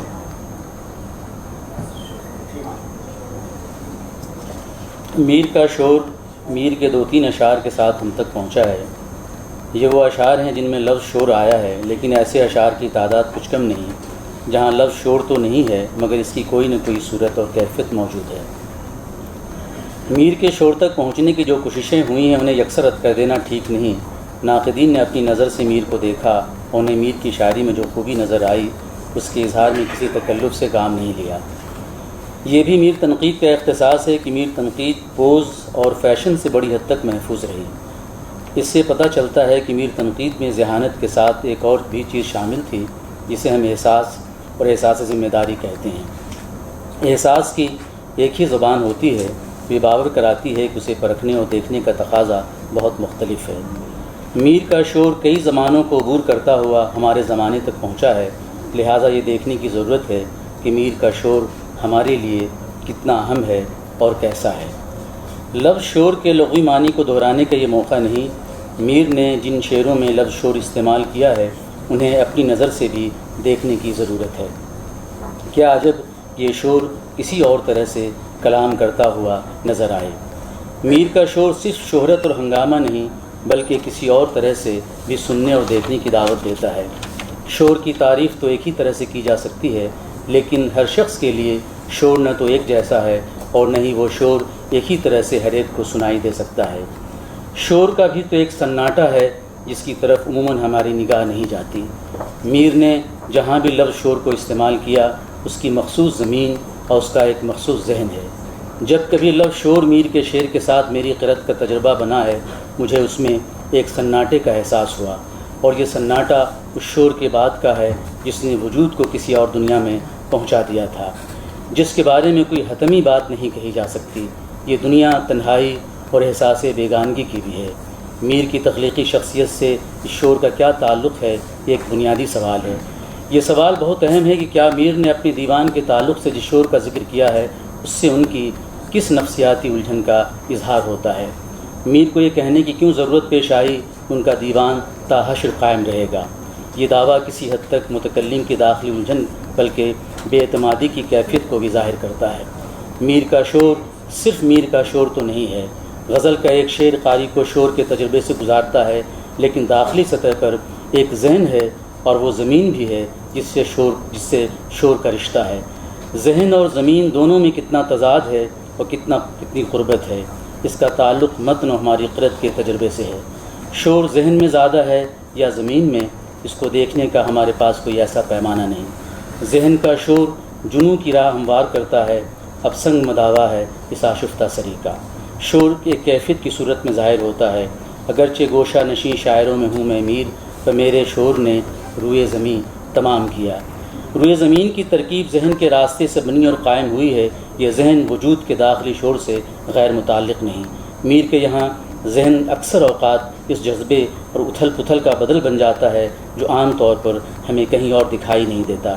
میر کا شور میر کے 2-3 اشعار کے ساتھ ہم تک پہنچا ہے۔ یہ وہ اشعار ہیں جن میں لفظ شور آیا ہے، لیکن ایسے اشعار کی تعداد کچھ کم نہیں جہاں لفظ شور تو نہیں ہے مگر اس کی کوئی نہ کوئی صورت اور کیفیت موجود ہے۔ میر کے شور تک پہنچنے کی جو کوششیں ہوئی ہیں انہیں یکسر رد کر دینا ٹھیک نہیں۔ ناقدین نے اپنی نظر سے میر کو دیکھا، انہیں میر کی شاعری میں جو خوبی نظر آئی اس کے اظہار میں کسی تکلف سے کام نہیں لیا۔ یہ بھی میر تنقید کا اختصاص ہے کہ میر تنقید پوز اور فیشن سے بڑی حد تک محفوظ رہی۔ اس سے پتہ چلتا ہے کہ میر تنقید میں ذہانت کے ساتھ ایک اور بھی چیز شامل تھی جسے ہم احساس اور احساس ذمہ داری کہتے ہیں۔ احساس کی ایک ہی زبان ہوتی ہے، یہ باور کراتی ہے کہ اسے پرکھنے اور دیکھنے کا تقاضا بہت مختلف ہے۔ میر کا شور کئی زمانوں کو عبور کرتا ہوا ہمارے زمانے تک پہنچا ہے، لہٰذا یہ دیکھنے کی ضرورت ہے کہ میر کا شور ہمارے لیے کتنا اہم ہے اور کیسا ہے۔ لفظ شور کے لغوی معنی کو دہرانے کا یہ موقع نہیں۔ میر نے جن شعروں میں لفظ شور استعمال کیا ہے انہیں اپنی نظر سے بھی دیکھنے کی ضرورت ہے۔ کیا عجب یہ شور کسی اور طرح سے کلام کرتا ہوا نظر آئے۔ میر کا شور صرف شہرت اور ہنگامہ نہیں بلکہ کسی اور طرح سے بھی سننے اور دیکھنے کی دعوت دیتا ہے۔ شور کی تعریف تو ایک ہی طرح سے کی جا سکتی ہے، لیکن ہر شخص کے لیے شور نہ تو ایک جیسا ہے اور نہ ہی وہ شور ایک ہی طرح سے ہر ایک کو سنائی دے سکتا ہے۔ شور کا بھی تو ایک سناٹا ہے جس کی طرف عموماً ہماری نگاہ نہیں جاتی۔ میر نے جہاں بھی لفظ شور کو استعمال کیا اس کی مخصوص زمین اور اس کا ایک مخصوص ذہن ہے۔ جب کبھی لفظ شور میر کے شعر کے ساتھ میری قرأت کا تجربہ بنا ہے مجھے اس میں ایک سناٹے کا احساس ہوا، اور یہ سناٹا اس شور کے بعد کا ہے جس نے وجود کو کسی اور دنیا میں پہنچا دیا تھا، جس کے بارے میں کوئی حتمی بات نہیں کہی جا سکتی۔ یہ دنیا تنہائی اور احساس بیگانگی کی بھی ہے۔ میر کی تخلیقی شخصیت سے اس شور کا کیا تعلق ہے، یہ ایک بنیادی سوال ہے۔ یہ سوال بہت اہم ہے کہ کیا میر نے اپنے دیوان کے تعلق سے جس شور کا ذکر کیا ہے اس سے ان کی کس نفسیاتی الجھن کا اظہار ہوتا ہے۔ میر کو یہ کہنے کی کیوں ضرورت پیش آئی ان کا دیوان تا حشر قائم رہے گا۔ یہ دعویٰ کسی حد تک متکلم کی داخلی الجھن بلکہ بے اعتمادی کی کیفیت کو بھی ظاہر کرتا ہے۔ میر کا شور صرف میر کا شور تو نہیں ہے۔ غزل کا ایک شعر قاری کو شور کے تجربے سے گزارتا ہے، لیکن داخلی سطح پر ایک ذہن ہے اور وہ زمین بھی ہے جس سے شور کا رشتہ ہے۔ ذہن اور زمین دونوں میں کتنا تضاد ہے اور کتنی قربت ہے، اس کا تعلق متن و ہماری قرأت کے تجربے سے ہے۔ شور ذہن میں زیادہ ہے یا زمین میں، اس کو دیکھنے کا ہمارے پاس کوئی ایسا پیمانہ نہیں۔ ذہن کا شور جنوں کی راہ ہموار کرتا ہے، اب سنگ مداوا ہے اس آشفتہ سری کا۔ شور کی کیفیت کی صورت میں ظاہر ہوتا ہے۔ اگرچہ گوشہ نشین شاعروں میں ہوں میں میر، پر میرے شور نے روئے زمین تمام کیا۔ روئے زمین کی ترکیب ذہن کے راستے سے بنی اور قائم ہوئی ہے، یہ ذہن وجود کے داخلی شور سے غیر متعلق نہیں۔ میر کے یہاں ذہن اکثر اوقات اس جذبے اور اتھل پتھل کا بدل بن جاتا ہے جو عام طور پر ہمیں کہیں اور دکھائی نہیں دیتا۔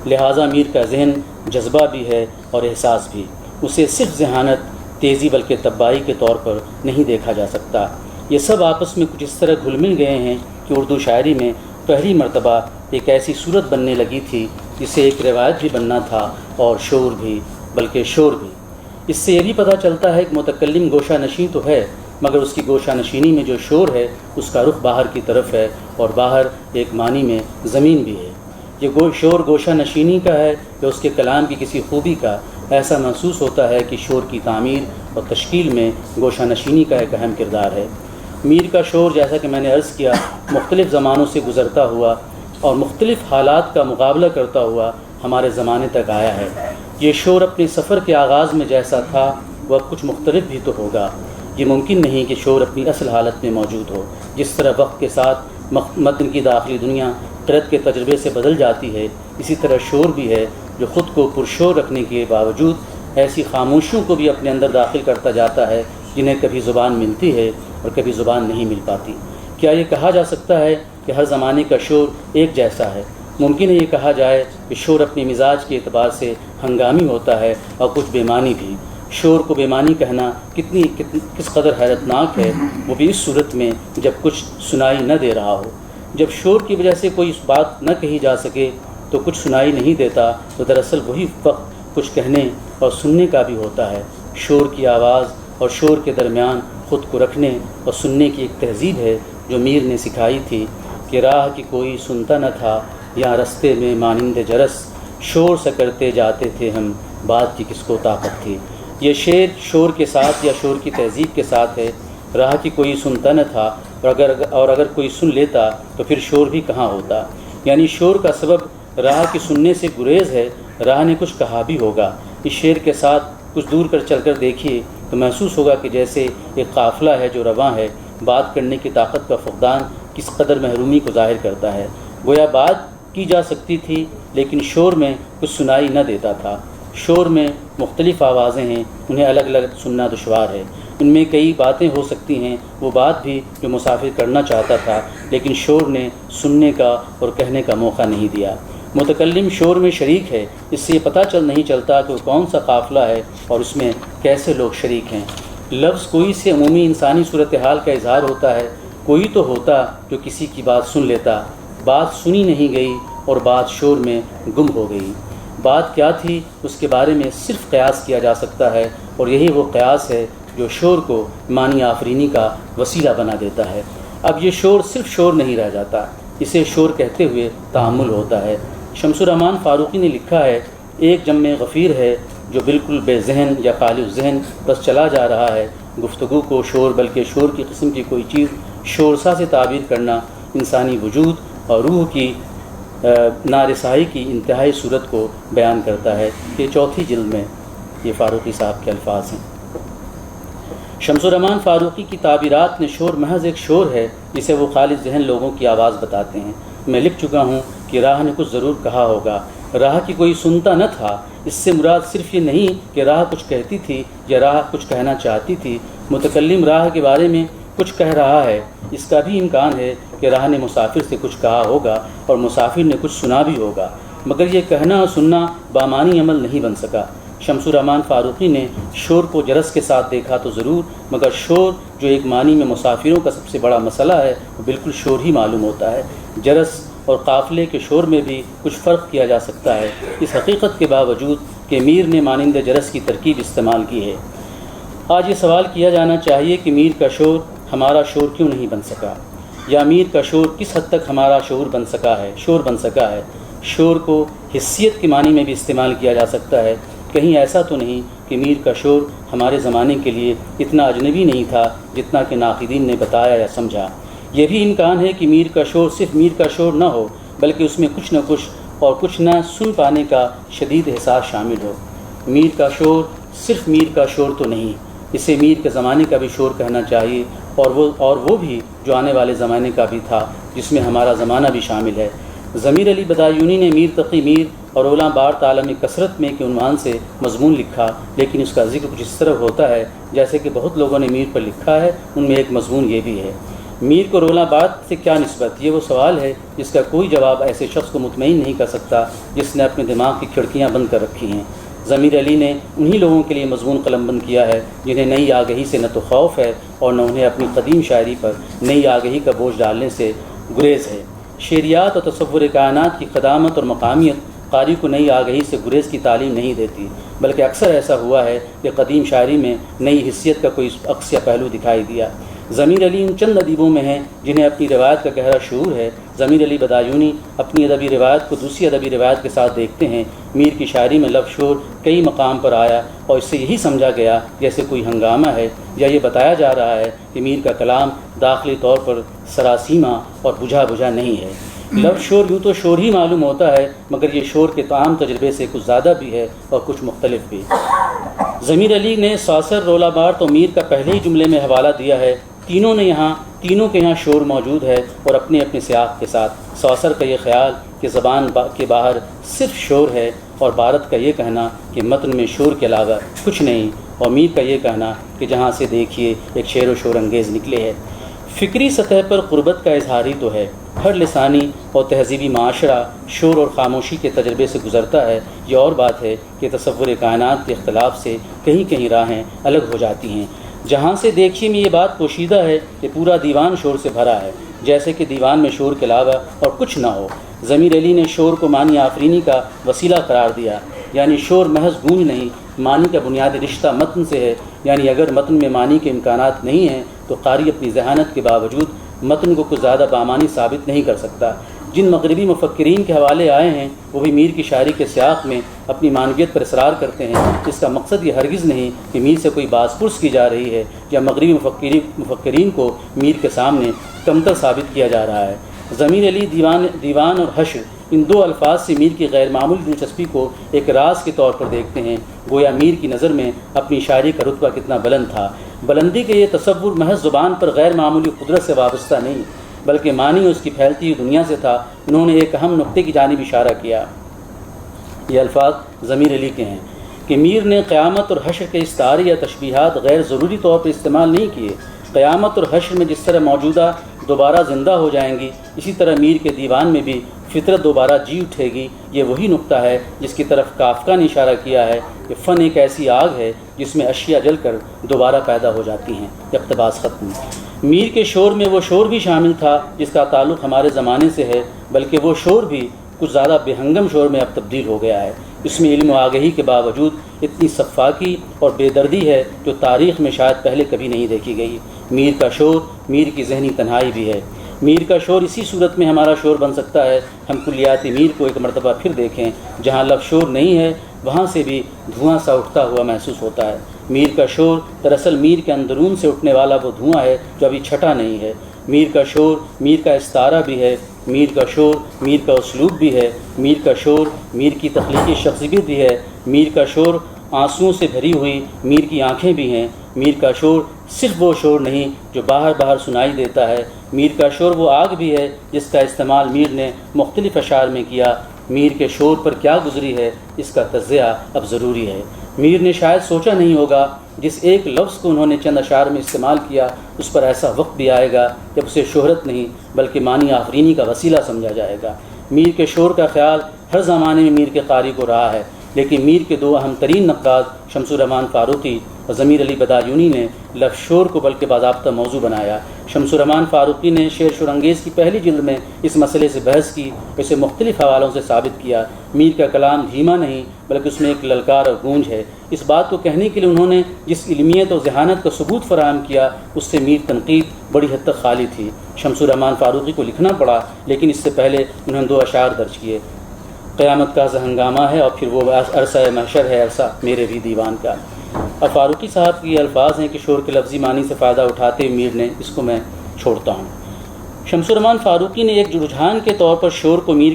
لہٰذا میر کا ذہن جذبہ بھی ہے اور احساس بھی، اسے صرف ذہانت تیزی بلکہ طباعی کے طور پر نہیں دیکھا جا سکتا۔ یہ سب آپس میں کچھ اس طرح گھل مل گئے ہیں کہ اردو شاعری میں پہلی مرتبہ ایک ایسی صورت بننے لگی تھی جسے ایک روایت بھی بننا تھا اور شعور بھی، بلکہ شور بھی۔ اس سے یہ بھی پتہ چلتا ہے کہ متکلم گوشہ نشین تو ہے، مگر اس کی گوشہ نشینی میں جو شور ہے اس کا رخ باہر کی طرف ہے، اور باہر ایک معنی میں زمین بھی ہے۔ یہ شور گوشہ نشینی کا ہے یا اس کے کلام کی کسی خوبی کا؟ ایسا محسوس ہوتا ہے کہ شور کی تعمیر اور تشکیل میں گوشہ نشینی کا ایک اہم کردار ہے۔ میر کا شور، جیسا کہ میں نے عرض کیا، مختلف زمانوں سے گزرتا ہوا اور مختلف حالات کا مقابلہ کرتا ہوا ہمارے زمانے تک آیا ہے۔ یہ شور اپنے سفر کے آغاز میں جیسا تھا وہ اب کچھ مختلف بھی تو ہوگا۔ یہ ممکن نہیں کہ شور اپنی اصل حالت میں موجود ہو۔ جس طرح وقت کے ساتھ متن کی داخلی دنیا قرأت کے تجربے سے بدل جاتی ہے، اسی طرح شور بھی ہے جو خود کو پرشور رکھنے کے باوجود ایسی خاموشیوں کو بھی اپنے اندر داخل کرتا جاتا ہے جنہیں کبھی زبان ملتی ہے اور کبھی زبان نہیں مل پاتی۔ کیا یہ کہا جا سکتا ہے کہ ہر زمانے کا شور ایک جیسا ہے؟ ممکن ہے یہ کہا جائے کہ شور اپنے مزاج کے اعتبار سے ہنگامی ہوتا ہے اور کچھ بے معنی بھی۔ شور کو بے معنی کہنا کس قدر حیرتناک ہے، وہ بھی اس صورت میں جب کچھ سنائی نہ دے رہا ہو۔ جب شور کی وجہ سے کوئی بات نہ کہی جا سکے تو کچھ سنائی نہیں دیتا، تو دراصل وہی وقت کچھ کہنے اور سننے کا بھی ہوتا ہے۔ شور کی آواز اور شور کے درمیان خود کو رکھنے اور سننے کی ایک تہذیب ہے جو میر نے سکھائی تھی کہ راہ کی کوئی سنتا نہ تھا، یہاں رستے میں مانند جرس، شور سے کرتے جاتے تھے ہم، بات کی کس کو طاقت تھی۔ یہ شعر شور کے ساتھ یا شور کی تہذیب کے ساتھ ہے۔ راہ کی کوئی سنتا نہ تھا، اور اگر کوئی سن لیتا تو پھر شور بھی کہاں ہوتا۔ یعنی شور کا سبب راہ کی سننے سے گریز ہے، راہ نے کچھ کہا بھی ہوگا۔ اس شعر کے ساتھ کچھ دور کر چل کر دیکھیے تو محسوس ہوگا کہ جیسے ایک قافلہ ہے جو رواں ہے، بات کرنے کی طاقت کا فقدان کس قدر محرومی کو ظاہر کرتا ہے۔ گویا بات کی جا سکتی تھی لیکن شور میں کچھ سنائی نہ دیتا تھا۔ شور میں مختلف آوازیں ہیں، انہیں الگ الگ سننا دشوار ہے۔ ان میں کئی باتیں ہو سکتی ہیں، وہ بات بھی جو مسافر کرنا چاہتا تھا، لیکن شور نے سننے کا اور کہنے کا موقع نہیں دیا۔ متکلم شور میں شریک ہے، اس سے یہ پتہ نہیں چلتا کہ وہ کون سا قافلہ ہے اور اس میں کیسے لوگ شریک ہیں۔ لفظ کوئی سے عمومی انسانی صورتحال کا اظہار ہوتا ہے۔ کوئی تو ہوتا جو کسی کی بات سن لیتا، بات سنی نہیں گئی اور بات شور میں گم ہو گئی۔ بات کیا تھی اس کے بارے میں صرف قیاس کیا جا سکتا ہے، اور یہی وہ قیاس ہے جو شور کو معنی آفرینی کا وسیلہ بنا دیتا ہے۔ اب یہ شور صرف شور نہیں رہ جاتا، اسے شور کہتے ہوئے تحمل ہوتا ہے۔ شمس الرحمن فاروقی نے لکھا ہے، ایک جمع غفیر ہے جو بالکل بے ذہن یا خالی ذہن بس چلا جا رہا ہے۔ گفتگو کو شور بلکہ شور کی قسم کی کوئی چیز شورسا سے تعبیر کرنا انسانی وجود اور روح کی نارسائی کی انتہائی صورت کو بیان کرتا ہے۔ یہ چوتھی جلد میں یہ فاروقی صاحب کے الفاظ ہیں۔ شمس الرحمن فاروقی کی تعبیرات میں شور محض ایک شور ہے جسے وہ خالص ذہن لوگوں کی آواز بتاتے ہیں۔ میں لکھ چکا ہوں کہ راہ نے کچھ ضرور کہا ہوگا، راہ کی کوئی سنتا نہ تھا۔ اس سے مراد صرف یہ نہیں کہ راہ کچھ کہتی تھی یا راہ کچھ کہنا چاہتی تھی۔ متکلم راہ کے بارے میں کچھ کہہ رہا ہے، اس کا بھی امکان ہے کہ راہ نے مسافر سے کچھ کہا ہوگا اور مسافر نے کچھ سنا بھی ہوگا، مگر یہ کہنا اور سننا بامانی عمل نہیں بن سکا۔ شمس الرحمن فاروقی نے شور کو جرس کے ساتھ دیکھا تو ضرور، مگر شور جو ایک معنی میں مسافروں کا سب سے بڑا مسئلہ ہے، وہ بالکل شور ہی معلوم ہوتا ہے۔ جرس اور قافلے کے شور میں بھی کچھ فرق کیا جا سکتا ہے، اس حقیقت کے باوجود کہ میر نے مانند جرس کی ترکیب استعمال کی ہے۔ آج یہ سوال کیا جانا چاہیے کہ میر کا شور ہمارا شور کیوں نہیں بن سکا، یا میر کا شور کس حد تک ہمارا شور بن سکا ہے۔ شور کو حسیت کے معنی میں بھی استعمال کیا جا سکتا ہے۔ کہیں ایسا تو نہیں کہ میر کا شور ہمارے زمانے کے لیے اتنا اجنبی نہیں تھا جتنا کہ ناقدین نے بتایا یا سمجھا۔ یہ بھی امکان ہے کہ میر کا شور صرف میر کا شور نہ ہو، بلکہ اس میں کچھ نہ کچھ اور کچھ نہ سن پانے کا شدید احساس شامل ہو۔ میر کا شور صرف میر کا شور تو نہیں، اسے میر کے زمانے کا بھی شور کہنا چاہیے، اور وہ بھی جو آنے والے زمانے کا بھی تھا، جس میں ہمارا زمانہ بھی شامل ہے۔ ضمیر علی بدایونی نے میر تقی میر اور اولاں بار عالم کثرت میں کے عنوان سے مضمون لکھا، لیکن اس کا ذکر کچھ اس طرح ہوتا ہے جیسے کہ بہت لوگوں نے میر پر لکھا ہے۔ ان میں ایک مضمون یہ بھی ہے، میر کو رولاں بات سے کیا نسبت؟ یہ وہ سوال ہے جس کا کوئی جواب ایسے شخص کو مطمئن نہیں کر سکتا جس نے اپنے دماغ کی کھڑکیاں بند کر رکھی ہیں۔ ضمیر علی نے انہی لوگوں کے لیے مضمون قلم بند کیا ہے جنہیں نئی آگہی سے نہ تو خوف ہے اور نہ انہیں اپنی قدیم شاعری پر نئی آگہی کا بوجھ ڈالنے سے گریز ہے۔ شعریات اور تصور کائنات کی قدامت اور مقامیت قاری کو نئی آگہی سے گریز کی تعلیم نہیں دیتی، بلکہ اکثر ایسا ہوا ہے کہ قدیم شاعری میں نئی حیثیت کا کوئی عکس یا پہلو دکھائی دیا۔ ضمیر علی ان چند ادیبوں میں ہیں جنہیں اپنی روایت کا گہرا شعور ہے۔ ضمیر علی بدایونی اپنی ادبی روایت کو دوسری ادبی روایت کے ساتھ دیکھتے ہیں۔ میر کی شاعری میں لفظ شور کئی مقام پر آیا اور اس سے یہی سمجھا گیا جیسے کوئی ہنگامہ ہے، یا یہ بتایا جا رہا ہے کہ میر کا کلام داخلی طور پر سراسیمہ اور بجھا بجھا نہیں ہے۔ لفظ شور یوں تو شور ہی معلوم ہوتا ہے، مگر یہ شور کے عام تجربے سے کچھ زیادہ بھی ہے اور کچھ مختلف بھی۔ ضمیر علی نے ساسر، رولا بارت اور میر کا پہلے ہی جملے میں حوالہ دیا ہے۔ تینوں کے یہاں شور موجود ہے اور اپنے اپنے سیاق کے ساتھ۔ ساسر کا یہ خیال کہ زبان کے باہر صرف شور ہے، اور بارت کا یہ کہنا کہ متن میں شور کے علاوہ کچھ نہیں، اور میر کا یہ کہنا کہ جہاں سے دیکھیے ایک شعر و شور انگیز نکلے ہے۔ فکری سطح پر قربت کا اظہار ہی تو ہے۔ ہر لسانی اور تہذیبی معاشرہ شور اور خاموشی کے تجربے سے گزرتا ہے۔ یہ اور بات ہے کہ تصور کائنات کے اختلاف سے کہیں کہیں راہیں الگ ہو جاتی ہیں۔ جہاں سے دیکھیے میں یہ بات پوشیدہ ہے کہ پورا دیوان شور سے بھرا ہے، جیسے کہ دیوان میں شور کے علاوہ اور کچھ نہ ہو۔ ضمیر علی نے شور کو معنی آفرینی کا وسیلہ قرار دیا، یعنی شور محض گونج نہیں، معنی کا بنیادی رشتہ متن سے ہے۔ یعنی اگر متن میں معنی کے امکانات نہیں ہیں تو قاری اپنی ذہانت کے باوجود متن کو کچھ زیادہ بامانی ثابت نہیں کر سکتا۔ جن مغربی مفکرین کے حوالے آئے ہیں وہ بھی میر کی شاعری کے سیاق میں اپنی معنویت پر اصرار کرتے ہیں۔ اس کا مقصد یہ ہرگز نہیں کہ میر سے کوئی باز پرس کی جا رہی ہے یا مغربی مفکرین کو میر کے سامنے کمتر ثابت کیا جا رہا ہے۔ ضمیر علی دیوان اور حشر ان دو الفاظ سے میر کی غیر معمولی دلچسپی کو ایک راز کے طور پر دیکھتے ہیں۔ گویا میر کی نظر میں اپنی شاعری کا رتبہ کتنا بلند تھا۔ بلندی کے یہ تصور محض زبان پر غیر معمولی قدرت سے وابستہ نہیں، بلکہ معنی اس کی پھیلتی ہوئی دنیا سے تھا۔ انہوں نے ایک اہم نقطے کی جانب اشارہ کیا۔ یہ الفاظ ضمیر علی کے ہیں کہ میر نے قیامت اور حشر کے استعارے یا تشبیہات غیر ضروری طور پر استعمال نہیں کیے۔ قیامت اور حشر میں جس طرح موجودہ دوبارہ زندہ ہو جائیں گی، اسی طرح میر کے دیوان میں بھی فطرت دوبارہ جی اٹھے گی۔ یہ وہی نقطہ ہے جس کی طرف کافکا نے اشارہ کیا ہے کہ فن ایک ایسی آگ ہے جس میں اشیاء جل کر دوبارہ پیدا ہو جاتی ہیں۔ اقتباس ختم۔ میر کے شور میں وہ شور بھی شامل تھا جس کا تعلق ہمارے زمانے سے ہے، بلکہ وہ شور بھی کچھ زیادہ بے ہنگم شور میں اب تبدیل ہو گیا ہے۔ اس میں علم و آگہی کے باوجود اتنی صفاکی اور بے دردی ہے جو تاریخ میں شاید پہلے کبھی نہیں دیکھی گئی۔ میر کا شور میر کی ذہنی تنہائی بھی ہے۔ میر کا شور اسی صورت میں ہمارا شور بن سکتا ہے۔ ہم کلیات میر کو ایک مرتبہ پھر دیکھیں۔ جہاں لفظ شور نہیں ہے وہاں سے بھی دھواں سا اٹھتا ہوا محسوس ہوتا ہے۔ میر کا شور دراصل میر کے اندرون سے اٹھنے والا وہ دھواں ہے جو ابھی چھٹا نہیں ہے۔ میر کا شور میر کا استعارہ بھی ہے، میر کا شور میر کا اسلوب بھی ہے، میر کا شور میر کی تخلیقی شخصیت بھی ہے، میر کا شور آنسوؤں سے بھری ہوئی میر کی آنکھیں بھی ہیں۔ میر کا شور صرف وہ شور نہیں جو باہر سنائی دیتا ہے، میر کا شور وہ آگ بھی ہے جس کا استعمال میر نے مختلف اشعار میں کیا۔ میر کے شور پر کیا گزری ہے اس کا تجزیہ اب ضروری ہے۔ میر نے شاید سوچا نہیں ہوگا جس ایک لفظ کو انہوں نے چند اشعار میں استعمال کیا اس پر ایسا وقت بھی آئے گا جب اسے شہرت نہیں بلکہ معنی آفرینی کا وسیلہ سمجھا جائے گا۔ میر کے شور کا خیال ہر زمانے میں میر کے قاری کو رہا ہے، لیکن میر کے دو اہم ترین نقاد شمس الرحمن فاروقی اور ضمیر علی بدایونی نے لفظ شور کو بلکہ باضابطہ موضوع بنایا۔ شمس الرحمن فاروقی نے شعر شور انگیز کی پہلی جلد میں اس مسئلے سے بحث کی، اسے مختلف حوالوں سے ثابت کیا۔ میر کا کلام دھیما نہیں بلکہ اس میں ایک للکار اور گونج ہے۔ اس بات کو کہنے کے لیے انہوں نے جس علمیت اور ذہانت کا ثبوت فراہم کیا اس سے میر تنقید بڑی حد تک خالی تھی۔ شمس الرحمن فاروقی کو لکھنا پڑا، لیکن اس سے پہلے انہوں نے 2 اشعار درج کیے۔ قیامت کا ہنگامہ ہے اور پھر وہ عرصہ محشر ہے عرصہ میرے بھی دیوان کا۔ اب فاروقی صاحب کے یہ الفاظ ہیں کہ شور کے لفظی معنی سے فائدہ اٹھاتے میر نے اس کو میں چھوڑتا ہوں۔ شمس الرحمن فاروقی نے ایک رجحان کے طور پر شور کو میر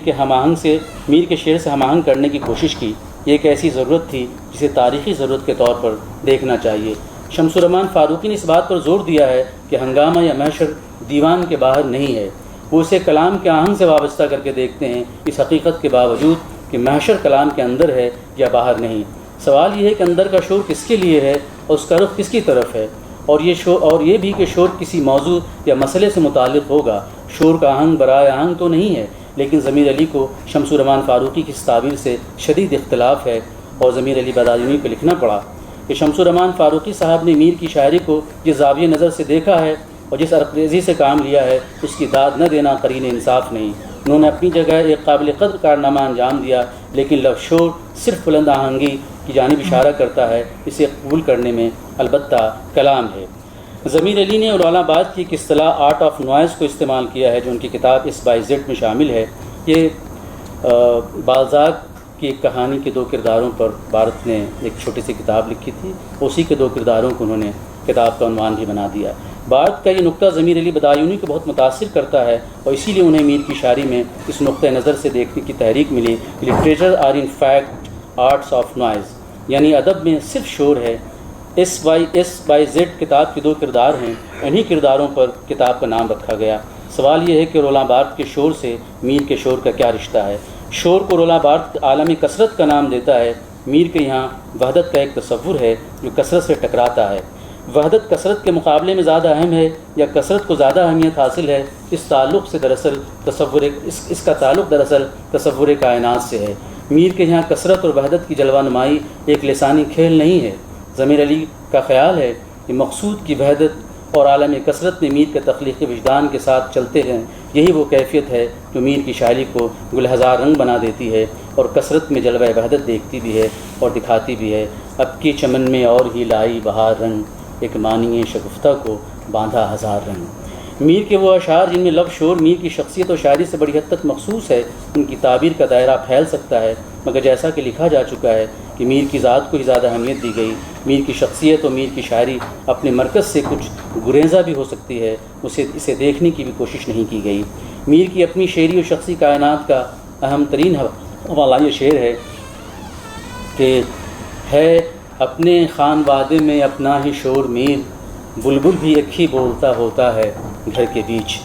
کے شعر سے ہم آہنگ کرنے کی کوشش کی۔ یہ ایک ایسی ضرورت تھی جسے تاریخی ضرورت کے طور پر دیکھنا چاہیے۔ شمس الرحمن فاروقی نے اس بات پر زور دیا ہے کہ ہنگامہ یا محشر دیوان کے باہر نہیں ہے، وہ اسے کلام کے آہنگ سے وابستہ کر کے دیکھتے ہیں، اس حقیقت کے باوجود کہ محشر کلام کے اندر ہے یا باہر نہیں۔ سوال یہ ہے کہ اندر کا شور کس کے لیے ہے اور اس کا رخ کس کی طرف ہے، اور یہ بھی کہ شور کسی موضوع یا مسئلے سے متعلق ہوگا۔ شور کا آہنگ برائے آہنگ تو نہیں ہے، لیکن ضمیر علی کو شمس الرحمن فاروقی کی اس تعبیر سے شدید اختلاف ہے اور ضمیر علی بدایونی کو لکھنا پڑا کہ شمس الرحمن فاروقی صاحب نے میر کی شاعری کو جس زاویہ نظر سے دیکھا ہے اور جس عرقریزی سے کام لیا ہے اس کی داد نہ دینا قرین انصاف نہیں۔ انہوں نے اپنی جگہ ایک قابل قدر کارنامہ انجام دیا، لیکن لفظ شور صرف بلند آہنگی کی جانب اشارہ کرتا ہے، اسے قبول کرنے میں البتہ کلام ہے۔ ضمیر علی نے علامہ آباد کی ایک اصطلاح آرٹ آف نوائز کو استعمال کیا ہے، جو ان کی کتاب اس بائی زیڈ میں شامل ہے۔ یہ بالزاک کی ایک کہانی کے 2 کرداروں پر بھارت نے ایک چھوٹی سی کتاب لکھی تھی، اسی کے 2 کرداروں کو انہوں نے کتاب کا عنوان بھی بنا دیا۔ بھارت کا یہ نقطہ ضمیر علی بدایونی کو بہت متاثر کرتا ہے، اور اسی لیے انہیں میر کی شاعری میں اس نقطۂ نظر سے دیکھنے کی تحریک ملی۔ Literature are in fact arts of noise, یعنی ادب میں صرف شور ہے۔ ایس بائی زیڈ کتاب کے 2 کردار ہیں، انہی کرداروں پر کتاب کا نام رکھا گیا۔ سوال یہ ہے کہ رولہ بارت کے شور سے میر کے شور کا کیا رشتہ ہے؟ شور کو رولہ بارت عالمی کثرت کا نام دیتا ہے، میر کے یہاں وحدت کا ایک تصور ہے جو کثرت سے ٹکراتا ہے۔ وحدت کثرت کے مقابلے میں زیادہ اہم ہے یا کثرت کو زیادہ اہمیت حاصل ہے؟ اس کا تعلق دراصل تصور کائنات سے ہے۔ میر کے یہاں کثرت اور وحدت کی جلوہ نمائی ایک لسانی کھیل نہیں ہے۔ ضمیر علی کا خیال ہے کہ مقصود کی وحدت اور عالم کثرت میں میر کے تخلیقی وجدان کے ساتھ چلتے ہیں، یہی وہ کیفیت ہے جو میر کی شاعری کو گل ہزار رنگ بنا دیتی ہے اور کثرت میں جلوہ وحدت دیکھتی بھی ہے اور دکھاتی بھی ہے۔ اب کی چمن میں اور ہی لائی بہار رنگ، ایک معنی شگفتہ کو باندھا ہزار رنگ۔ میر کے وہ اشعار جن میں لفظ شور میر کی شخصیت و شاعری سے بڑی حد تک مخصوص ہے، ان کی تعبیر کا دائرہ پھیل سکتا ہے، مگر جیسا کہ لکھا جا چکا ہے کہ میر کی ذات کو ہی زیادہ اہمیت دی گئی۔ میر کی شخصیت اور میر کی شاعری اپنے مرکز سے کچھ گریزاں بھی ہو سکتی ہے، اسے دیکھنے کی بھی کوشش نہیں کی گئی۔ میر کی اپنی شعری و شخصی کائنات کا اہم ترین حوالہ یہ شعر ہے کہ ہے اپنے خان وادے میں اپنا ہی شور میر، بلبل بھی ایک ہی بولتا ہوتا ہے گھر کے بیچ۔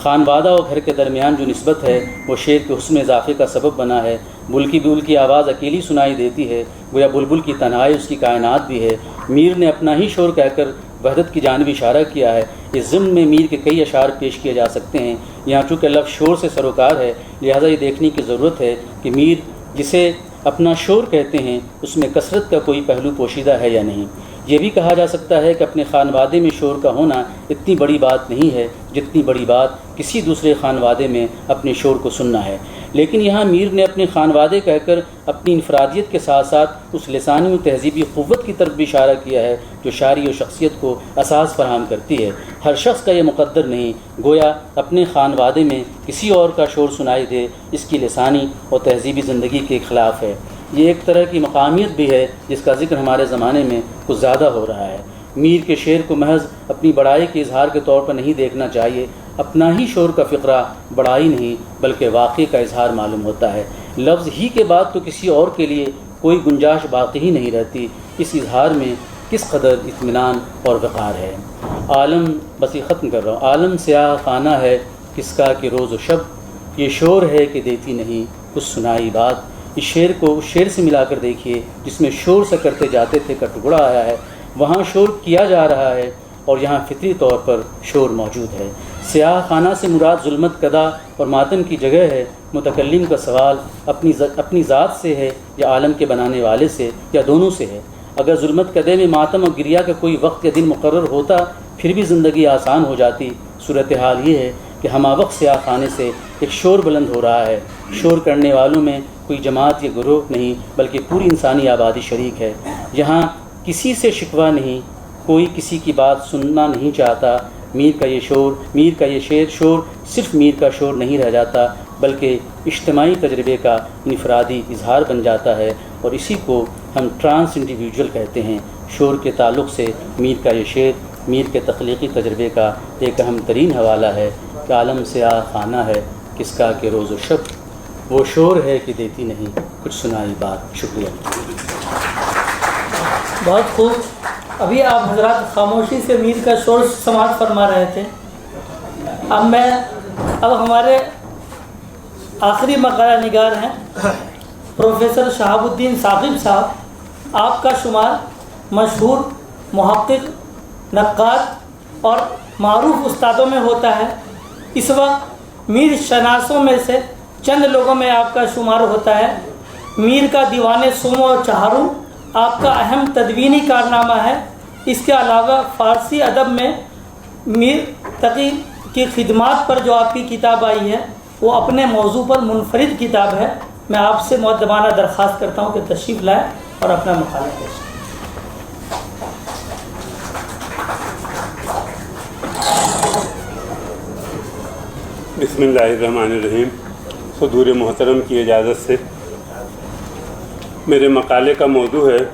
خان وادہ اور گھر کے درمیان جو نسبت ہے وہ شعر کے حسن اضافے کا سبب بنا ہے۔ بل کی آواز اکیلی سنائی دیتی ہے، گویا بلبل کی تنہائی اس کی کائنات بھی ہے۔ میر نے اپنا ہی شور کہہ کر وحدت کی جانب اشارہ کیا ہے۔ اس ضمن میں میر کے کئی اشعار پیش کیے جا سکتے ہیں۔ یہاں چونکہ لفظ شور سے سروکار ہے، لہذا یہ دیکھنے کی ضرورت ہے کہ میر جسے اپنا شور کہتے ہیں اس میں کثرت کا کوئی پہلو پوشیدہ ہے یا نہیں۔ یہ بھی کہا جا سکتا ہے کہ اپنے خانوادے میں شور کا ہونا اتنی بڑی بات نہیں ہے جتنی بڑی بات کسی دوسرے خانوادے میں اپنے شور کو سننا ہے۔ لیکن یہاں میر نے اپنے خانوادے کہہ کر اپنی انفرادیت کے ساتھ ساتھ اس لسانی و تہذیبی قوت کی طرف بھی اشارہ کیا ہے جو شاعری و شخصیت کو اساس فراہم کرتی ہے۔ ہر شخص کا یہ مقدر نہیں، گویا اپنے خانوادے میں کسی اور کا شور سنائی دے اس کی لسانی اور تہذیبی زندگی کے خلاف ہے۔ یہ ایک طرح کی مقامیت بھی ہے جس کا ذکر ہمارے زمانے میں کچھ زیادہ ہو رہا ہے۔ میر کے شعر کو محض اپنی بڑائی کے اظہار کے طور پر نہیں دیکھنا چاہیے۔ اپنا ہی شور کا فقرہ بڑائی نہیں بلکہ واقعے کا اظہار معلوم ہوتا ہے۔ لفظ ہی کے بعد تو کسی اور کے لیے کوئی گنجائش باقی ہی نہیں رہتی۔ اس اظہار میں کس قدر اطمینان اور وقار ہے۔ عالم، بس یہ ختم کر رہا ہوں۔ عالم سیاہ خانہ ہے کس کا کہ روز و شب، یہ شور ہے کہ دیتی نہیں کچھ سنائی بات۔ اس شعر کو اس شعر سے ملا کر دیکھیے جس میں شور سے کرتے جاتے تھے کا ٹکڑا آیا ہے، وہاں شور کیا جا رہا ہے اور یہاں فطری طور پر شور موجود ہے۔ سیاہ خانہ سے مراد ظلمت کدا اور ماتم کی جگہ ہے۔ متکلم کا سوال اپنی ذات سے ہے یا عالم کے بنانے والے سے یا دونوں سے ہے۔ اگر ظلمت کدے میں ماتم اور گریہ کا کوئی وقت یا دن مقرر ہوتا پھر بھی زندگی آسان ہو جاتی۔ صورتحال یہ ہے کہ ہمہ وقت سیاہ خانے سے ایک شور بلند ہو رہا ہے۔ شور کرنے والوں میں کوئی جماعت یا گروہ نہیں بلکہ پوری انسانی آبادی شریک ہے۔ یہاں کسی سے شکوہ نہیں، کوئی کسی کی بات سننا نہیں چاہتا۔ میر کا یہ شور صرف میر کا شور نہیں رہ جاتا بلکہ اجتماعی تجربے کا انفرادی اظہار بن جاتا ہے، اور اسی کو ہم ٹرانس انڈیویجول کہتے ہیں۔ شور کے تعلق سے میر کا یہ شعر میر کے تخلیقی تجربے کا ایک اہم ترین حوالہ ہے کہ عالم سیاہ خانہ ہے کس کا کہ روز و شب، وہ شور ہے کہ دیتی نہیں کچھ سنائی بات۔ شکریہ۔ بہت خوب۔ ابھی آپ حضرات خاموشی سے میر کا شور سماعت فرما رہے تھے۔ اب ہمارے آخری مقالہ نگار ہیں پروفیسر شہاب الدین ثاقب صاحب۔ آپ کا شمار مشہور محقق، نقاد اور معروف استادوں میں ہوتا ہے۔ اس وقت میر شناسوں میں سے چند لوگوں میں آپ کا شمار ہوتا ہے۔ میر کا دیوان سوم و چہارم آپ کا اہم تدوینی کارنامہ ہے۔ اس کے علاوہ فارسی ادب میں میر تقی کی خدمات پر جو آپ کی کتاب آئی ہے وہ اپنے موضوع پر منفرد کتاب ہے۔ میں آپ سے مؤدبانہ درخواست کرتا ہوں کہ تشریف لائیں اور اپنا مقالہ پیش کریں۔ بسم اللہ الرحمن الرحیم۔ حضور محترم کی اجازت سے میرے مقالے کا موضوع ہے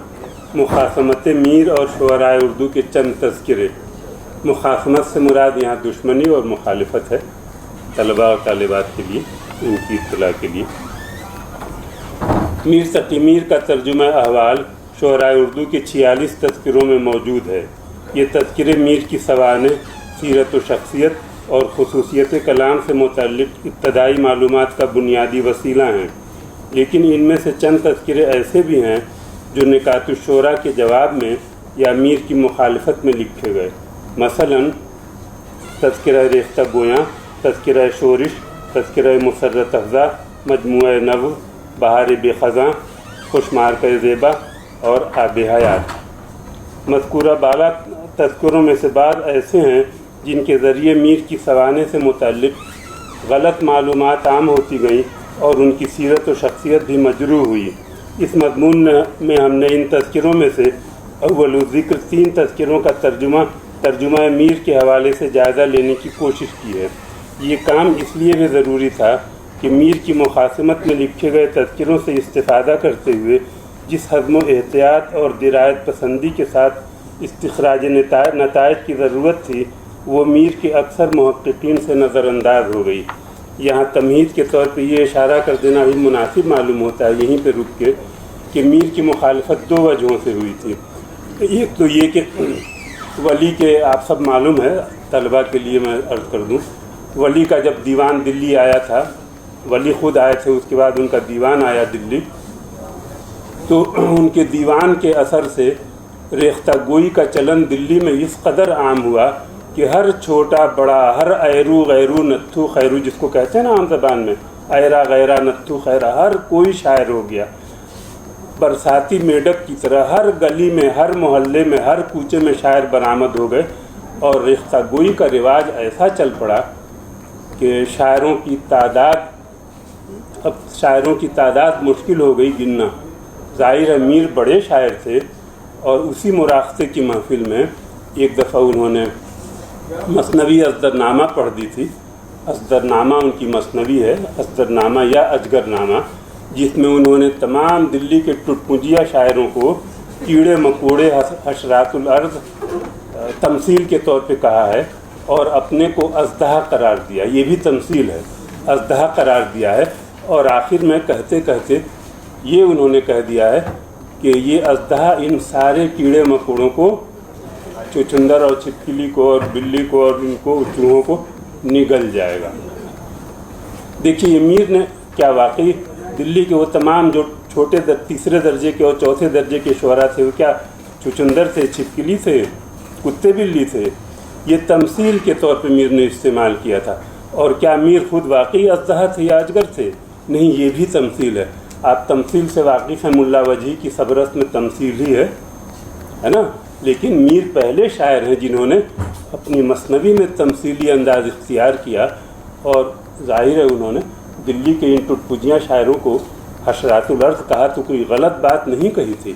مخاصمت میر اور شعراء اردو کے چند تذکرے۔ مخاصمت سے مراد یہاں دشمنی اور مخالفت ہے، طلباء اور طالبات کے لیے ان کی اطلاع کے لیے۔ میر تقی میر کا ترجمہ احوال شعراء اردو کے 46 تذکروں میں موجود ہے۔ یہ تذکرے میر کی سوانح، سیرت و شخصیت اور خصوصیت کلام سے متعلق ابتدائی معلومات کا بنیادی وسیلہ ہیں، لیکن ان میں سے چند تذکرے ایسے بھی ہیں جو نکات الشعراء کے جواب میں یا میر کی مخالفت میں لکھے گئے۔ مثلاً تذکرہ ریختہ گویاں، تذکرہ شورش، تذکرہ مسرت افزا، مجموعہ نو، بہار بے خزاں، خوشمار کا زیبا اور آب حیات۔ مذکورہ بالا تذکروں میں سے بعض ایسے ہیں جن کے ذریعے میر کی سوانح سے متعلق غلط معلومات عام ہوتی گئیں اور ان کی سیرت و شخصیت بھی مجروح ہوئی۔ اس مضمون میں ہم نے ان تذکروں میں سے اول ذکر 3 تذکروں کا ترجمہ میر کے حوالے سے جائزہ لینے کی کوشش کی ہے۔ یہ کام اس لیے بھی ضروری تھا کہ میر کی مخاصمت میں لکھے گئے تذکروں سے استفادہ کرتے ہوئے جس حزم و احتیاط اور درایت پسندی کے ساتھ استخراج نتائج کی ضرورت تھی، وہ میر کے اکثر محققین سے نظر انداز ہو گئی۔ یہاں تمہید کے طور پہ یہ اشارہ کر دینا بھی مناسب معلوم ہوتا ہے یہیں پہ رک کے کہ میر کی مخالفت 2 وجہوں سے ہوئی تھی۔ ایک تو یہ کہ ولی کے آپ سب معلوم ہے، طلباء کے لیے میں عرض کر دوں، ولی کا جب دیوان دلی آیا تھا، ولی خود آئے تھے، اس کے بعد ان کا دیوان آیا دلی، تو ان کے دیوان کے اثر سے ریختہ گوئی کا چلن دلی میں اس قدر عام ہوا کہ ہر چھوٹا بڑا، ہر ایرو غیرو نتھو خیرو جس کو کہتے ہیں نا عام زبان میں، ایرا غیرہ نتھو خیرہ، ہر کوئی شاعر ہو گیا۔ برساتی میڈک کی طرح ہر گلی میں، ہر محلے میں، ہر کوچے میں شاعر برآمد ہو گئے، اور ریختہ گوئی کا رواج ایسا چل پڑا کہ شاعروں کی تعداد مشکل ہو گئی گننا۔ ظاہر میر بڑے شاعر تھے، اور اسی مراقصے کی محفل میں ایک دفعہ انہوں نے مثنوی ازدرنامہ پڑھ دی تھی۔ ازدرنامہ ان کی مثنوی ہے، ازدرنامہ یا اجگر نامہ، جس میں انہوں نے تمام دلی کے ٹٹپنجیہ شاعروں کو کیڑے مکوڑے، حشرات الارض تمثیل کے طور پہ کہا ہے، اور اپنے کو ازدہا قرار دیا۔ یہ بھی تمثیل ہے، ازدہا قرار دیا ہے، اور آخر میں کہتے کہتے یہ انہوں نے کہہ دیا ہے کہ یہ ازدہا ان سارے کیڑے مکوڑوں کو، چچندر اور چھپکلی کو اور بلی کو اور ان کو چوہوں کو نگل جائے گا۔ دیکھیے یہ میر نے کیا واقعی دلی کے وہ تمام جو چھوٹے تیسرے درجے کے اور چوتھے درجے کے شعراء تھے، وہ کیا چچندر تھے، چھپکلی تھے، کتے بلی تھے؟ یہ تمثیل کے طور پہ میر نے استعمال کیا تھا۔ اور کیا میر خود واقعی ازدہا تھے یا اجگر تھے؟ نہیں، یہ بھی تمثیل ہے۔ آپ تمثیل سے واقف ہیں، ملا وجہی کی سبرست میں تمثیل ہی ہے نا، لیکن میر پہلے شاعر ہیں جنہوں نے اپنی مثنوی میں تمثیلی انداز اختیار کیا، اور ظاہر ہے انہوں نے دلی کے ان ٹٹپجیاں شاعروں کو حشرات الارض کہا تو کوئی غلط بات نہیں کہی تھی۔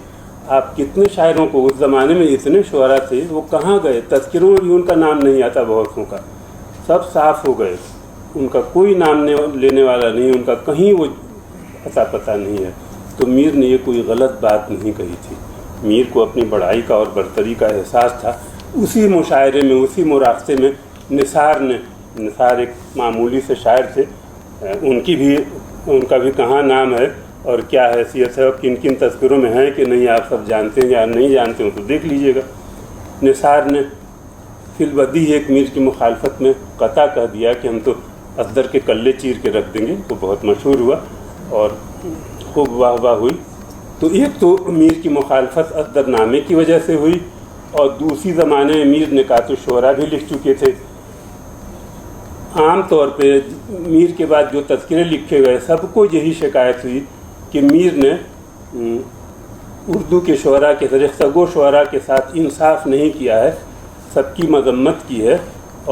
آپ کتنے شاعروں کو، اس زمانے میں اتنے شعراء تھے، وہ کہاں گئے؟ تذکروں میں بھی ان کا نام نہیں آتا، بہتوں کا سب صاف ہو گئے، ان کا کوئی نام لینے والا نہیں، ان کا کہیں وہ پتہ نہیں ہے۔ تو میر نے یہ کوئی غلط بات نہیں کہی تھی۔ میر کو اپنی بڑائی کا اور برتری کا احساس تھا۔ اسی مشاعرے میں، اسی مراقصے میں نثار ایک معمولی سے شاعر تھے، ان کا بھی کہاں نام ہے اور کیا حیثیت ہے اور کن کن تذکروں میں ہیں کہ نہیں، آپ سب جانتے ہیں یا نہیں جانتے ہوں تو دیکھ لیجئے گا۔ نثار نے فی البدیہہ ایک میر کی مخالفت میں قطع کہہ دیا کہ ہم تو ازدر کے کلے چیر کے رکھ دیں گے، وہ بہت مشہور ہوا اور خوب واہ واہ ہوئی۔ تو ایک تو میر کی مخالفت ازدر نامے کی وجہ سے ہوئی، اور دوسری زمانے میں میر نکات الشعراء بھی لکھ چکے تھے۔ عام طور پہ میر کے بعد جو تذکرے لکھے گئے، سب کو یہی شکایت ہوئی کہ میر نے اردو کے شعراء کے ریختہ گو شعراء کے ساتھ انصاف نہیں کیا ہے، سب کی مذمت کی ہے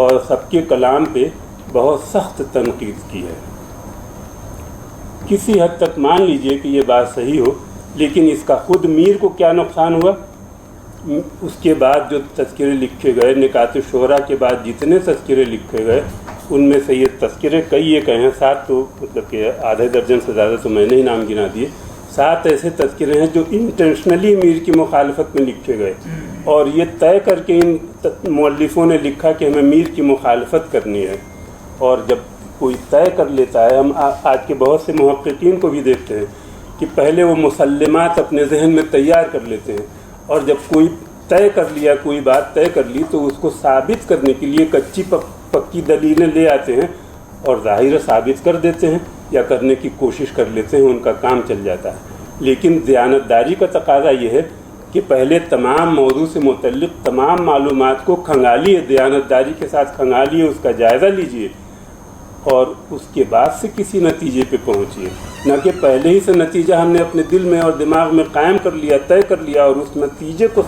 اور سب کے کلام پہ بہت سخت تنقید کی ہے۔ کسی حد تک مان لیجئے کہ یہ بات صحیح ہو، لیکن اس کا خود میر کو کیا نقصان ہوا؟ اس کے بعد جو تذکرے لکھے گئے، نکات الشہرا کے بعد جتنے تذکرے لکھے گئے ان میں سے یہ تذکرے کئی ایک ہیں، 7 تو مطلب کہ آدھے درجن سے زیادہ تو میں نے ہی نام گنا دیے، 7 ایسے تذکرے ہیں جو انٹینشنلی میر کی مخالفت میں لکھے گئے، اور یہ طے کر کے ان مؤلفوں نے لکھا کہ ہمیں میر کی مخالفت کرنی ہے۔ اور جب کوئی طے کر لیتا ہے، ہم آج کے بہت سے محققین کو بھی دیکھتے ہیں کہ پہلے وہ مسلمات اپنے ذہن میں تیار کر لیتے ہیں، اور جب کوئی طے کر لیا، کوئی بات طے کر لی، تو اس کو ثابت کرنے کے لیے کچی پکی دلیلیں لے آتے ہیں اور ظاہر ثابت کر دیتے ہیں یا کرنے کی کوشش کر لیتے ہیں، ان کا کام چل جاتا ہے۔ لیکن دیانتداری کا تقاضا یہ ہے کہ پہلے تمام موضوع سے متعلق تمام معلومات کو کھنگالیے، دیانتداری کے ساتھ کھنگالیے، اس کا جائزہ لیجئے، اور اس کے بعد سے کسی نتیجے پہ پہنچیے، نہ کہ پہلے ہی سے نتیجہ ہم نے اپنے دل میں اور دماغ میں قائم کر لیا، طے کر لیا، اور اس نتیجے کو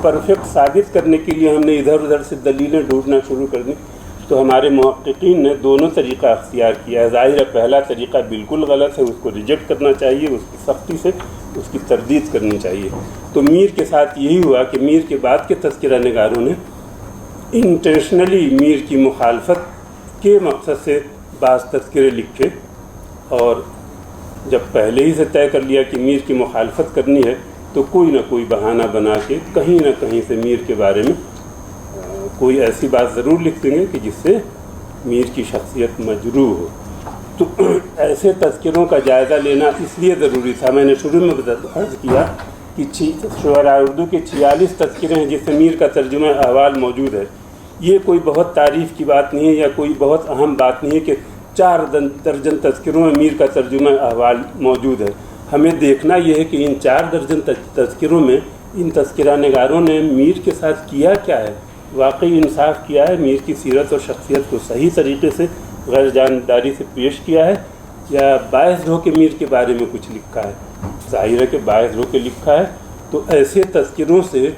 پرفیکٹ ثابت کرنے کے لیے ہم نے ادھر ادھر سے دلیلیں ڈھونڈنا شروع کر دیں۔ تو ہمارے محققین نے دونوں طریقہ اختیار کیا ہے۔ ظاہر ہے پہلا طریقہ بالکل غلط ہے، اس کو ریجیکٹ کرنا چاہیے، اس کی سختی سے اس کی تردید کرنی چاہیے۔ تو میر کے ساتھ یہی ہوا کہ میر کے بعد کے تذکرہ نگاروں نے انٹینشنلی میر کی مخالفت کے مقصد سے بعض تذکرے لکھے، اور جب پہلے ہی سے طے کر لیا کہ میر کی مخالفت کرنی ہے تو کوئی نہ کوئی بہانہ بنا کے کہیں نہ کہیں سے میر کے بارے میں کوئی ایسی بات ضرور لکھ دیں گے کہ جس سے میر کی شخصیت مجروح ہو۔ تو ایسے تذکروں کا جائزہ لینا اس لیے ضروری تھا۔ میں نے شروع میں عرض کیا کہ شعراء اردو کے 46 تذکرے ہیں جس سے میر کا ترجمہ احوال موجود ہے۔ یہ کوئی بہت تعریف کی بات نہیں ہے یا کوئی بہت اہم بات نہیں ہے کہ 4 درجن تذکروں میں میر کا ترجمہ احوال موجود ہے۔ ہمیں دیکھنا یہ ہے کہ ان 4 درجن تذکروں میں ان تذکرہ نگاروں نے میر کے ساتھ کیا کیا ہے، واقعی انصاف کیا ہے، میر کی سیرت اور شخصیت کو صحیح طریقے سے غیر جانبداری سے پیش کیا ہے، یا باعث ہو کے میر کے بارے میں کچھ لکھا ہے۔ ظاہر ہے کہ باعث ہو کے لکھا ہے، تو ایسے تذکروں سے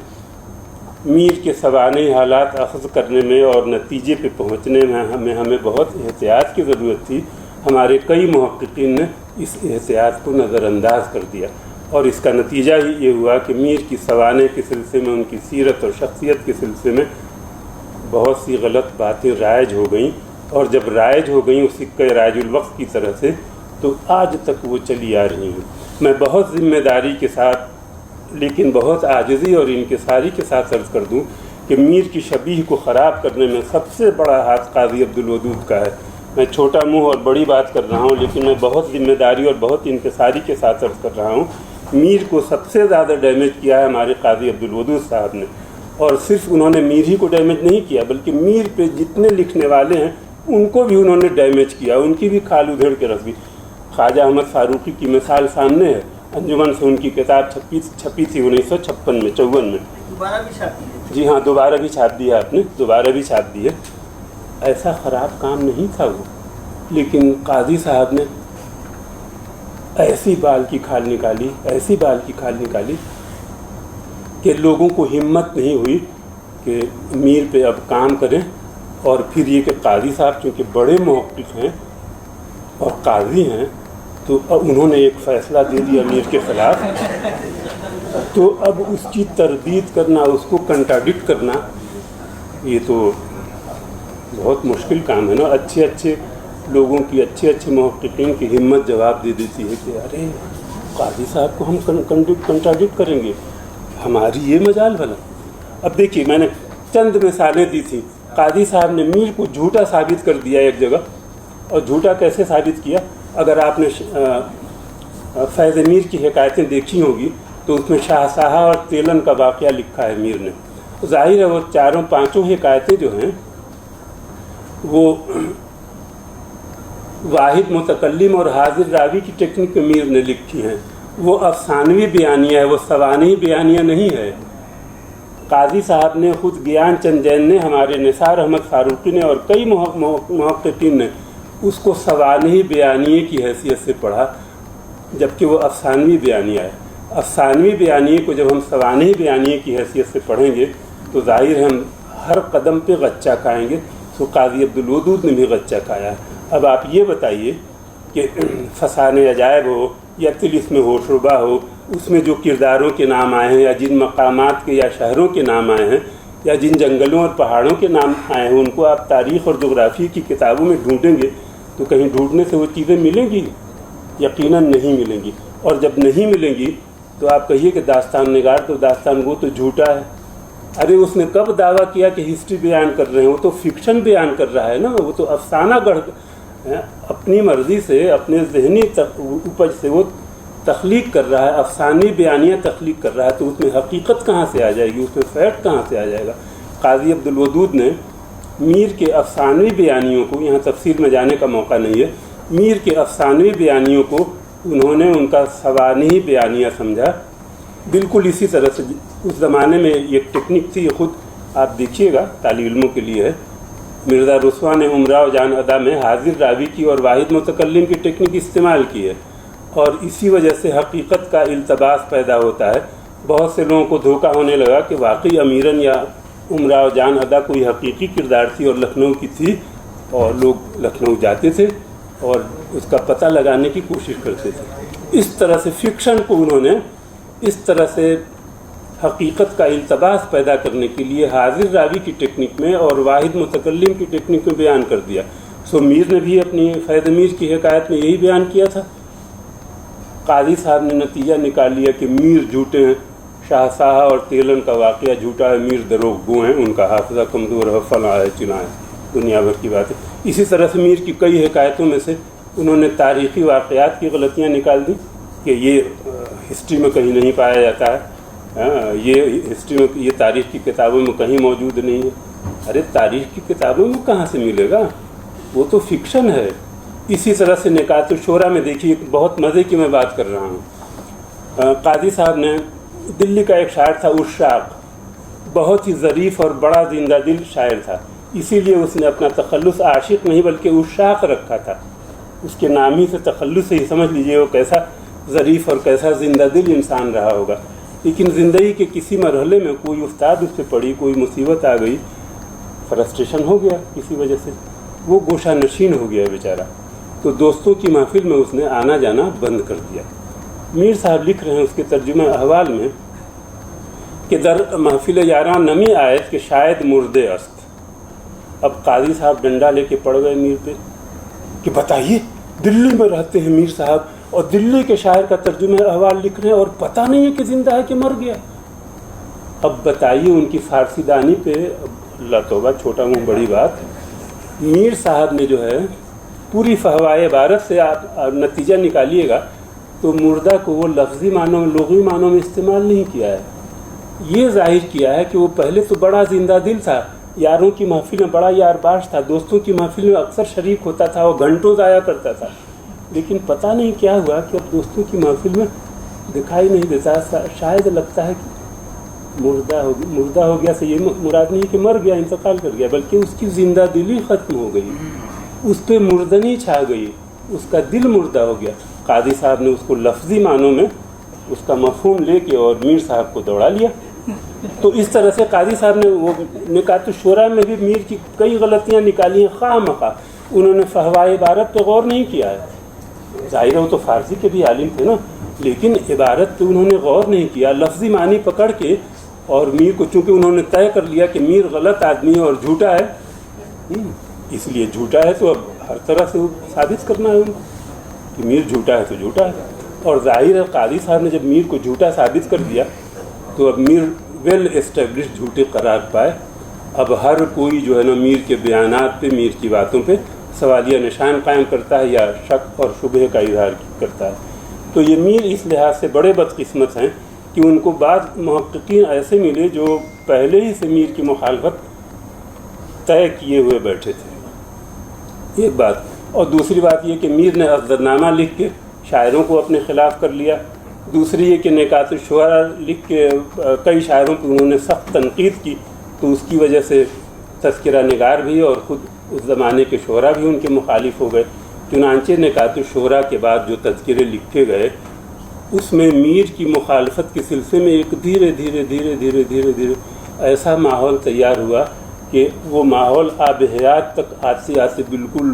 میر کے سوانح حالات اخذ کرنے میں اور نتیجے پہ پہنچنے میں ہمیں بہت احتیاط کی ضرورت تھی۔ ہمارے کئی محققین نے اس احتیاط کو نظر انداز کر دیا، اور اس کا نتیجہ ہی یہ ہوا کہ میر کی سوانح کے سلسلے میں، ان کی سیرت اور شخصیت کے سلسلے میں بہت سی غلط باتیں رائج ہو گئیں، اور جب رائج ہو گئیں اس سکہ رائج الوقت کی طرح سے، تو آج تک وہ چلی آ رہی ہیں۔ میں بہت ذمہ داری کے ساتھ لیکن بہت عاجزی اور انکساری کے ساتھ عرض کر دوں کہ میر کی شبیہ کو خراب کرنے میں سب سے بڑا ہاتھ قاضی عبدالودود کا ہے۔ میں چھوٹا منہ اور بڑی بات کر رہا ہوں، لیکن میں بہت ذمہ داری اور بہت انکساری کے ساتھ عرض کر رہا ہوں، میر کو سب سے زیادہ ڈیمیج کیا ہے ہمارے قاضی عبدالودود صاحب نے، اور صرف انہوں نے میر ہی کو ڈیمیج نہیں کیا بلکہ میر پہ جتنے لکھنے والے ہیں ان کو بھی انہوں نے ڈیمیج کیا، ان کی بھی کھال ادھیڑ کے رکھ دی۔ خواجہ احمد فاروقی کی مثال سامنے ہے، انجمن سے ان کی کتاب چھپی تھی 1956 میں 54 میں، دوبارہ بھی چھاپی ہے۔ جی ہاں، دوبارہ بھی چھاپ دی ہے آپ نے، دوبارہ بھی چھاپ دی ہے۔ ایسا خراب کام نہیں تھا وہ، لیکن قاضی صاحب نے ایسی بال کی کھال نکالی، ایسی بال کی کھال نکالی کہ لوگوں کو ہمت نہیں ہوئی کہ میر پہ اب کام کریں۔ اور پھر یہ کہ قاضی صاحب چونکہ بڑے محقق ہیں اور قاضی ہیں، تو اب انہوں نے ایک فیصلہ دے دیا میر کے خلاف، تو اب اس کی تردید کرنا، اس کو کنٹراڈکٹ کرنا، یہ تو بہت مشکل کام ہے نا۔ اچھے لوگوں کی، اچھے محققین کی ہمت جواب دے دیتی ہے کہ ارے قاضی صاحب کو ہم کنٹراڈکٹ کریں گے، ہماری یہ مجال بھلا۔ اب دیکھیے، میں نے چند مثالیں دی تھیں۔ قاضی صاحب نے میر کو جھوٹا ثابت کر دیا ایک جگہ، اور جھوٹا کیسے ثابت کیا؟ اگر آپ نے فیض میر کی حکایتیں دیکھی ہوگی تو اس میں شاہساہا اور تیلن کا واقعہ لکھا ہے میر نے۔ ظاہر ہے وہ 4-5 حکایتیں جو ہیں وہ واحد متکلم اور حاضر راوی کی ٹیکنیک میں میر نے لکھی ہیں، وہ افسانوی بیانیہ ہے، وہ سوانحی بیانیہ نہیں ہے۔ قاضی صاحب نے خود گیان چند جین نے، ہمارے نثار احمد فاروقی نے اور کئی محققین نے اس کو سوانحی بیانیے کی حیثیت سے پڑھا، جبکہ وہ افسانوی بیانیہ ہے۔ افسانوی بیانیے کو جب ہم سوانحی بیانیے کی حیثیت سے پڑھیں گے تو ظاہر ہے ہم ہر قدم پہ غچہ کھائیں گے۔ تو قاضی عبدالودود نے بھی غچہ کھایا ہے۔ اب آپ یہ بتائیے کہ فسان عجائب ہو یا طلسم ہوشربا ہو، اس میں جو کرداروں کے نام آئے ہیں یا جن مقامات کے یا شہروں کے نام آئے ہیں یا جن جنگلوں اور پہاڑوں کے نام آئے ہیں، ان کو آپ تاریخ اور جغرافی کی کتابوں میں ڈھونڈیں گے تو کہیں ڈھونڈنے سے وہ چیزیں ملیں گی؟ یقیناً نہیں ملیں گی۔ اور جب نہیں ملیں گی تو آپ کہیے کہ داستان نگار تو داستان گو تو جھوٹا ہے۔ ارے اس نے کب دعویٰ کیا کہ ہسٹری بیان کر رہے ہیں؟ وہ تو فکشن بیان کر رہا ہے نا، وہ تو افسانہ گڑھ اپنی مرضی سے، اپنے ذہنی اپج سے وہ تخلیق کر رہا ہے، افسانی بیانیہ تخلیق کر رہا ہے، تو اس میں حقیقت کہاں سے آ جائے گی؟ اس میں فیکٹ کہاں سے آ جائے گا؟ قاضی عبدالودود نے میر کے افسانوی بیانیوں کو، یہاں تفصیل میں جانے کا موقع نہیں ہے، میر کے افسانوی بیانیوں کو انہوں نے ان کا سوانحی بیانیہ سمجھا۔ بالکل اسی طرح سے اس زمانے میں یہ ٹیکنک تھی، یہ خود آپ دیکھیے گا، طالب علموں کے لیے ہے، مرزا رسوا نے امراء جان ادا میں حاضر راوی کی اور واحد متکلم کی ٹیکنک استعمال کی ہے، اور اسی وجہ سے حقیقت کا التباس پیدا ہوتا ہے۔ بہت سے لوگوں کو دھوکہ ہونے لگا کہ واقعی امیرن یا امراء جان ادا کوئی حقیقی کردار تھی اور لکھنؤ کی تھی، اور لوگ لکھنؤ جاتے تھے اور اس کا پتہ لگانے کی کوشش کرتے تھے۔ اس طرح سے فکشن کو انہوں نے اس طرح سے حقیقت کا التباس پیدا کرنے کے لیے حاضر راوی کی ٹیکنک میں اور واحد متکلم کی ٹیکنک میں بیان کر دیا۔ سو میر نے بھی اپنی فیض میر کی حکایت میں یہی بیان کیا تھا۔ قاضی صاحب نے نتیجہ نکال لیا کہ میر جھوٹے ہیں، شاہ ساہا اور تیلن کا واقعہ جھوٹا ہے، میر دروغ گو ہیں، ان کا حافظہ کمزور ہے، فلاں ہے چنا ہے، دنیا بھر کی بات ہے۔ اسی طرح سے میر کی کئی حکایتوں میں سے انہوں نے تاریخی واقعات کی غلطیاں نکال دی کہ یہ ہسٹری میں کہیں نہیں پایا جاتا ہے، یہ ہسٹری میں، یہ تاریخ کی کتابوں میں کہیں موجود نہیں ہے۔ ارے تاریخ کی کتابوں میں کہاں سے ملے گا؟ وہ تو فکشن ہے۔ اسی طرح سے نکات الشورا میں دیکھیے، بہت مزے کی میں بات کر رہا ہوں۔ قاضی صاحب نے، دلی کا ایک شاعر تھا اشاق، بہت ہی ظریف اور بڑا زندہ دل شاعر تھا، اسی لیے اس نے اپنا تخلص عاشق نہیں بلکہ اشاق رکھا تھا۔ اس کے نام ہی سے تخلص سے ہی سمجھ لیجئے وہ کیسا ظریف اور کیسا زندہ دل انسان رہا ہوگا۔ لیکن زندگی کے کسی مرحلے میں کوئی استاد اس پہ پڑی، کوئی مصیبت آ گئی، فرسٹریشن ہو گیا کسی وجہ سے، وہ گوشہ نشین ہو گیا بیچارہ، تو دوستوں کی محفل میں اس نے آنا جانا بند کر دیا۔ میر صاحب لکھ رہے ہیں اس کے ترجمہ احوال میں کہ در محفل یاراں نمی آیت کہ شاید مردے است۔ اب قاضی صاحب ڈنڈا لے کے پڑ گئے میر پہ کہ بتائیے، دلی میں رہتے ہیں میر صاحب اور دلی کے شاعر کا ترجمہ احوال لکھ رہے ہیں اور پتہ نہیں ہے کہ زندہ ہے کہ مر گیا۔ اب بتائیے ان کی فارسی دانی پہ، اللہ توبہ، چھوٹا منہ بڑی بات، میر صاحب نے جو ہے پوری فہوائے عبارت سے آپ نتیجہ نکالیے گا تو مردہ کو وہ لفظی معنوں میں، لغوی معنوں میں استعمال نہیں کیا ہے، یہ ظاہر کیا ہے کہ وہ پہلے تو بڑا زندہ دل تھا، یاروں کی محفل میں بڑا یار باش تھا، دوستوں کی محفل میں اکثر شریک ہوتا تھا، وہ گھنٹوں ضائع کرتا تھا، لیکن پتہ نہیں کیا ہوا کہ اب دوستوں کی محفل میں دکھائی نہیں دیتا۔ شاید لگتا ہے کہ مردہ ہو گیا سے یہ مراد نہیں کہ مر گیا، انتقال کر گیا، بلکہ اس کی زندہ دلی ختم ہو گئی، اس پہ مردنی چھا گئی، اس کا دل مردہ ہو گیا۔ قاضی صاحب نے اس کو لفظی معنوں میں اس کا مفہوم لے کے اور میر صاحب کو دوڑا لیا۔ تو اس طرح سے قاضی صاحب نے وہ نکات الشورا میں بھی میر کی کئی غلطیاں نکالی ہیں خواہ مخواہ، انہوں نے فہوائے عبارت پہ غور نہیں کیا ہے۔ ظاہر ہے وہ تو فارسی کے بھی عالم تھے نا، لیکن عبارت پہ انہوں نے غور نہیں کیا، لفظی معنی پکڑ کے، اور میر کو چونکہ انہوں نے طے کر لیا کہ میر غلط آدمی ہے اور جھوٹا ہے، اس لیے جھوٹا ہے تو اب ہر طرح سے ثابت کرنا ہے ان کو کہ میر جھوٹا ہے تو جھوٹا ہے۔ اور ظاہر ہے قاضی صاحب نے جب میر کو جھوٹا ثابت کر دیا تو اب میر ویل اسٹیبلش جھوٹے قرار پائے۔ اب ہر کوئی جو ہے نا میر کے بیانات پہ، میر کی باتوں پہ سوالیہ نشان قائم کرتا ہے یا شک اور شبہ کا اظہار کرتا ہے۔ تو یہ میر اس لحاظ سے بڑے بدقسمت ہیں کہ ان کو بعض محققین ایسے ملے جو پہلے ہی سے میر کی مخالفت طے کیے ہوئے بیٹھے تھے، ایک بات۔ اور دوسری بات یہ کہ میر نے افضلنامہ لکھ کے شاعروں کو اپنے خلاف کر لیا۔ دوسری یہ کہ نکات الشعراء لکھ کے کئی شاعروں پہ انہوں نے سخت تنقید کی، تو اس کی وجہ سے تذکرہ نگار بھی اور خود اس زمانے کے شعراء بھی ان کے مخالف ہو گئے۔ چنانچہ نکات الشعراء کے بعد جو تذکرے لکھے گئے اس میں میر کی مخالفت کے سلسلے میں ایک دھیرے دھیرے دھیرے دھیرے دھیرے دھیرے ایسا ماحول تیار ہوا کہ وہ ماحول آب حیات تک آتے آتے بالکل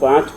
5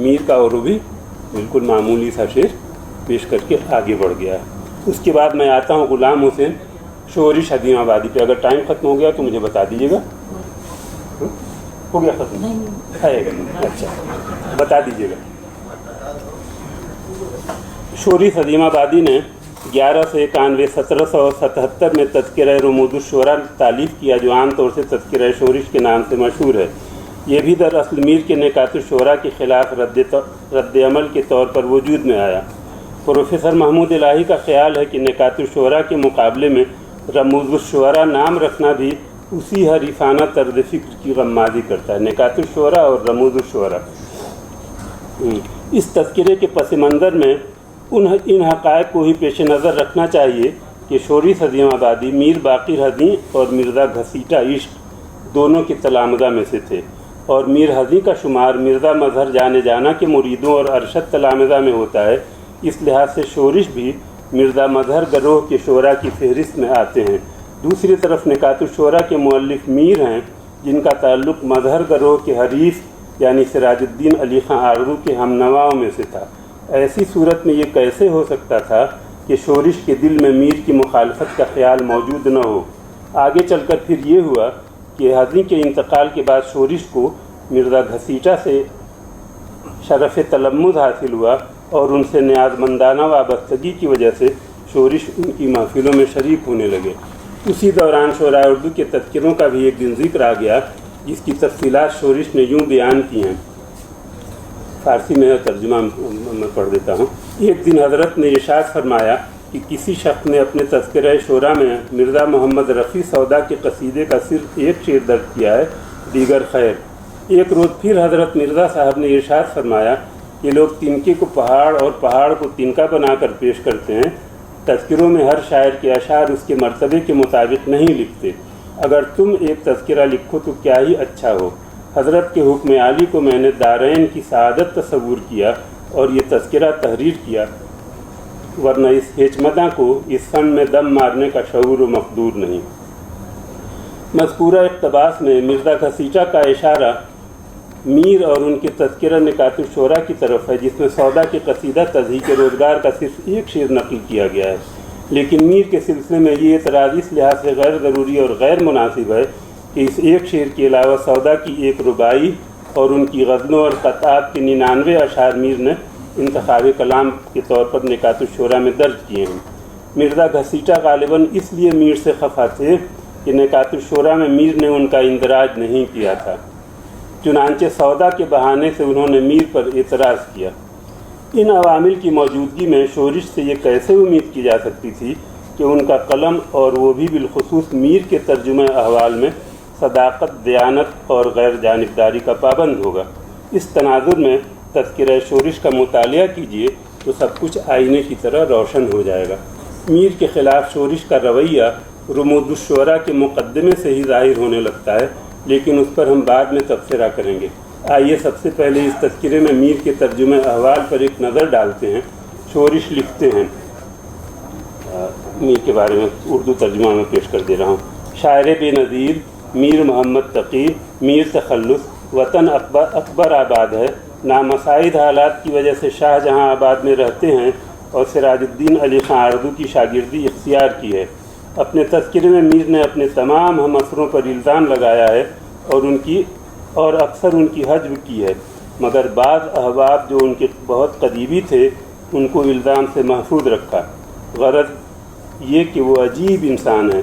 میر کا اور بھی بالکل معمولی سا شعر پیش کر کے آگے بڑھ گیا ہے۔ اس کے بعد میں آتا ہوں غلام حسین شورش حدیم آبادی پہ۔ اگر ٹائم ختم ہو گیا تو مجھے بتا دیجیے گا۔ ہو گیا ختم؟ ہے گا؟ اچھا بتا دیجیے گا۔ شورش حدیم آبادی نے 1191 میں تذکرہ رموز الشعراء تالیف کیا، جو عام طور سے تذکرہ شورش کے نام سے مشہور ہے۔ یہ بھی دراصل میر کے نکات الشعراء کے خلاف رد عمل کے طور پر وجود میں آیا۔ پروفیسر محمود الہی کا خیال ہے کہ نکات الشعراء کے مقابلے میں رموز الشعراء نام رکھنا بھی اسی حریفانہ طرز فکر کی غمازی کرتا ہے۔ نکات الشعراء اور رموز الشعراء، اس تذکرے کے پس منظر میں ان حقائق کو ہی پیش نظر رکھنا چاہیے کہ شورش حدیم آبادی میر باقر حدیں اور مرزا گھسیٹا عشق دونوں کے تلامذہ میں سے تھے، اور میر حدیں کا شمار مرزا مظہر جانے جانا کے مریدوں اور ارشد تلامذہ میں ہوتا ہے۔ اس لحاظ سے شورش بھی مرزا مظہر گروہ کے شعراء کی فہرست میں آتے ہیں۔ دوسری طرف نکات الشعراء کے مؤلف میر ہیں، جن کا تعلق مظہر گروہ کے حریف یعنی سراج الدین علی خاں آرزو کے ہم نواؤں میں سے تھا۔ ایسی صورت میں یہ کیسے ہو سکتا تھا کہ شورش کے دل میں میر کی مخالفت کا خیال موجود نہ ہو؟ آگے چل کر پھر یہ ہوا کہ حدیں کے انتقال کے بعد شورش کو مرزا گھسیٹا سے شرف تلمذ حاصل ہوا، اور ان سے نیاز مندانہ وابستگی کی وجہ سے شورش ان کی محفلوں میں شریک ہونے لگے۔ اسی دوران شعراء اردو کے تذکروں کا بھی ایک دن ذکر آ گیا، جس کی تفصیلات شورش نے یوں بیان کی ہیں۔ فارسی میں ترجمہ میں پڑھ دیتا ہوں۔ ایک دن حضرت نے ارشاد فرمایا کہ کسی شخص نے اپنے تذکرہ شعراء میں مرزا محمد رفیع سودا کے قصیدے کا صرف ایک شعر درج کیا ہے، دیگر خیر۔ ایک روز پھر حضرت مرزا صاحب نے ارشاد فرمایا کہ لوگ تنکے کو پہاڑ اور پہاڑ کو تنکا بنا کر پیش کرتے ہیں، تذکروں میں ہر شاعر کے اشعار اس کے مرتبے کے مطابق نہیں لکھتے۔ اگر تم ایک تذکرہ لکھو تو کیا ہی اچھا ہو۔ حضرت کے حکم عالی کو میں نے دارین کی سعادت تصور کیا اور یہ تذکرہ تحریر کیا، ورنہ اس ہیچمداں کو اس فن میں دم مارنے کا شعور و مقدور نہیں۔ مذکورہ اقتباس میں مرزا گھسیٹا کا اشارہ میر اور ان کے تذکرہ نکات الشعراء کی طرف ہے، جس میں سودا کے قصیدہ تضحیک روزگار کا صرف ایک شعر نقل کیا گیا ہے۔ لیکن میر کے سلسلے میں یہ اعتراض اس لحاظ سے غیر ضروری اور غیر مناسب ہے کہ اس ایک شعر کے علاوہ سودا کی ایک رباعی اور ان کی غزلوں اور قطعات کے 99 اشعار میر نے انتخاب کلام کے طور پر نکات الشعراء میں درج کیے ہیں۔ مرزا گھسیٹا غالباً اس لیے میر سے خفا تھے کہ نکات الشعراء میں میر نے ان کا اندراج نہیں کیا تھا، چنانچہ سودا کے بہانے سے انہوں نے میر پر اعتراض کیا۔ ان عوامل کی موجودگی میں شورش سے یہ کیسے امید کی جا سکتی تھی کہ ان کا قلم، اور وہ بھی بالخصوص میر کے ترجمہ احوال میں، صداقت، دیانت اور غیر جانبداری کا پابند ہوگا؟ اس تناظر میں تذکرہ شورش کا مطالعہ کیجیے تو سب کچھ آئینے کی طرح روشن ہو جائے گا۔ میر کے خلاف شورش کا رویہ رموز الشعراء کے مقدمے سے ہی ظاہر ہونے لگتا ہے، لیکن اس پر ہم بعد میں تبصرہ کریں گے۔ آئیے سب سے پہلے اس تذکرے میں میر کے ترجمہ احوال پر ایک نظر ڈالتے ہیں۔ شورش لکھتے ہیں، میر کے بارے میں اردو ترجمہ میں پیش کر دے رہا ہوں۔ شاعر بے نظیر میر محمد تقی، میر تخلص، وطن اکبر آباد ہے، نامساعد حالات کی وجہ سے شاہ جہاں آباد میں رہتے ہیں اور سراج الدین علی خاں آرزو کی شاگردی اختیار کی ہے۔ اپنے تذکرے میں میر نے اپنے تمام ہم اثروں پر الزام لگایا ہے اور اکثر ان کی حجب کی ہے، مگر بعض احباب جو ان کے بہت قریبی تھے ان کو الزام سے محفوظ رکھا۔ غرض یہ کہ وہ عجیب انسان ہے۔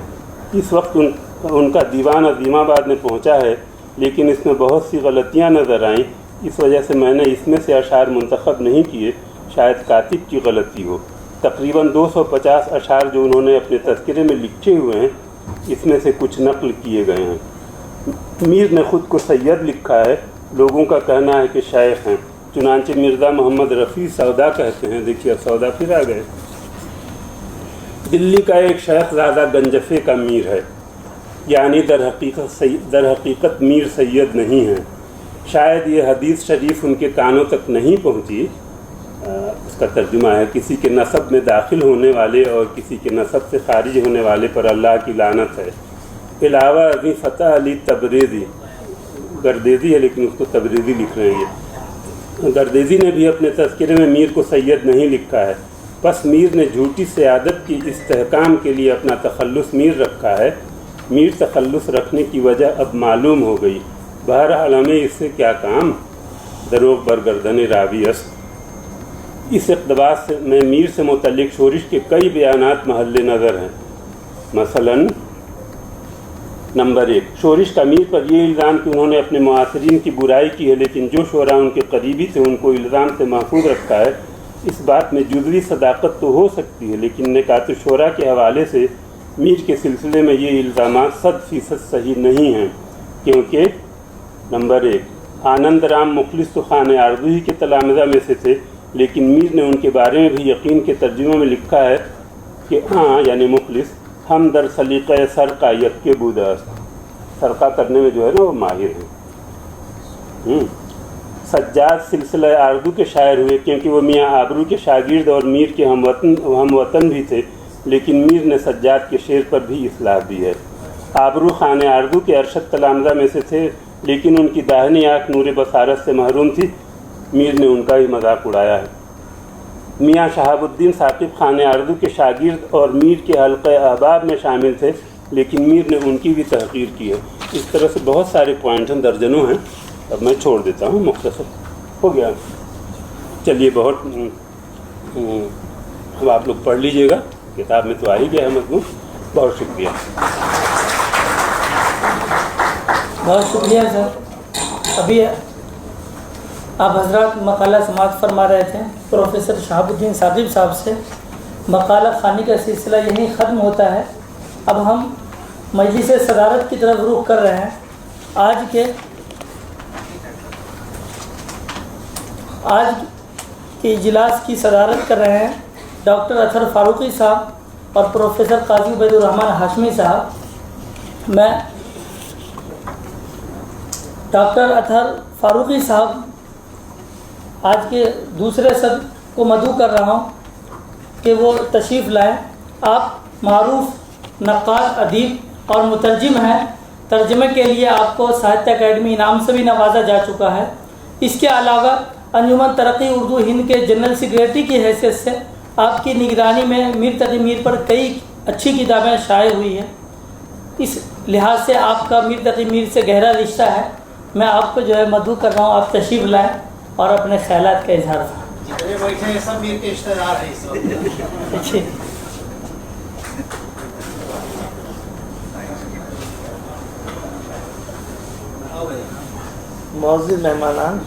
اس وقت ان کا دیوان عظیم آباد میں پہنچا ہے، لیکن اس میں بہت سی غلطیاں نظر آئیں، اس وجہ سے میں نے اس میں سے اشعار منتخب نہیں کیے، شاید کاتب کی غلطی ہو۔ تقریباً 250 اشعار جو انہوں نے اپنے تذکرے میں لکھے ہوئے ہیں، اس میں سے کچھ نقل کیے گئے ہیں۔ میر نے خود کو سید لکھا ہے، لوگوں کا کہنا ہے کہ شیخ ہیں، چنانچہ مرزا محمد رفیع سودا کہتے ہیں۔ دیکھیے سودا پھر آ گئے۔ دلی کا ایک شیخ زادہ گنجفے کا میر ہے، یعنی در حقیقت میر سید نہیں ہیں۔ شاید یہ حدیث شریف ان کے کانوں تک نہیں پہنچی۔ اس کا ترجمہ ہے، کسی کے نسب میں داخل ہونے والے اور کسی کے نسب سے خارج ہونے والے پر اللہ کی لعنت ہے۔ علاوہ ازیں فتح علی تبریزی، گردیزی ہے لیکن اس کو تبریزی لکھ رہے ہیں، یہ گردیزی نے بھی اپنے تذکرے میں میر کو سید نہیں لکھا ہے، پس میر نے جھوٹی سیادت کی استحکام کے لیے اپنا تخلص میر رکھا ہے۔ میر تخلص رکھنے کی وجہ اب معلوم ہو گئی، بہرحال ہمیں اس سے کیا کام، دروغ برگردن راوی است۔ اس اقتباس میں میر سے متعلق شورش کے کئی بیانات محل نظر ہیں۔ مثلاً نمبر 1، شورش کا میر پر یہ الزام کہ انہوں نے اپنے معاصرین کی برائی کی ہے، لیکن جو شعراء ان کے قریبی تھے ان کو الزام سے محفوظ رکھا ہے۔ اس بات میں جزوی صداقت تو ہو سکتی ہے، لیکن نکات الشعراء کے حوالے سے میر کے سلسلے میں یہ الزامات 100% صحیح نہیں ہیں، کیونکہ نمبر 1، آنند رام مخلص تو خانِ آرزو ہی کے تلامذہ میں سے تھے، لیکن میر نے ان کے بارے میں بھی یقین کے ترجمے میں لکھا ہے کہ یعنی مخلص ہم در سلیقہ سرقہ یک کے بوداست، سرقہ کرنے میں جو ہے نا وہ ماہر ہیں۔ سجاد سلسلہ آرزو کے شاعر ہوئے کیونکہ وہ میاں آبرو کے شاگرد اور میر کے ہم وطن بھی تھے، لیکن میر نے سجاد کے شعر پر بھی اصلاح دی ہے۔ آبرو خانِ آرزو کے ارشد تلامذہ میں سے تھے، لیکن ان کی داہنی آنکھ نور بصارت سے محروم تھی، میر نے ان کا ہی مذاق اڑایا ہے۔ میاں شہاب الدین ثاقب خانِ آرزو کے شاگرد اور میر کے حلقہ احباب میں شامل تھے، لیکن میر نے ان کی بھی تحقیر کی ہے۔ اس طرح سے بہت سارے پوائنٹ ہیں، درجنوں ہیں، اب میں چھوڑ دیتا ہوں، مختصر ہو گیا۔ چلیے بہت اب آپ لوگ پڑھ لیجئے گا، کتاب میں تو آ ہی گیا ہے مضمون۔ بہت شکریہ۔ بہت شکریہ سر۔ ابھی آپ حضرات مقالہ سماعت فرما رہے تھے پروفیسر شہاب الدین ثاقب صاحب سے۔ مقالہ خوانی کا سلسلہ یہیں ختم ہوتا ہے۔ اب ہم مجلس صدارت کی طرف رخ کر رہے ہیں۔ آج کے اجلاس کی صدارت کر رہے ہیں ڈاکٹر اطہر فاروقی صاحب اور پروفیسر قاضی عبید الرحمن ہاشمی صاحب۔ میں ڈاکٹر اطہر فاروقی صاحب آج کے دوسرے صدر کو مدعو کر رہا ہوں کہ وہ تشریف لائیں۔ آپ معروف نقاد، ادیب اور مترجم ہیں۔ ترجمے کے لیے آپ کو ساہتیہ اکیڈمی انعام سے بھی نوازا جا چکا ہے۔ اس کے علاوہ انجمن ترقی اردو ہند کے جنرل سیکریٹری کی حیثیت سے آپ کی نگرانی میں میر تقی میر پر کئی اچھی کتابیں شائع ہوئی ہیں۔ اس لحاظ سے آپ کا میر تقی میر سے گہرا رشتہ ہے۔ میں آپ کو جو ہے مدعو کر رہا ہوں، آپ تشریف لائیں اور اپنے خیالات کا اظہار کریں۔ معزز مہمانان،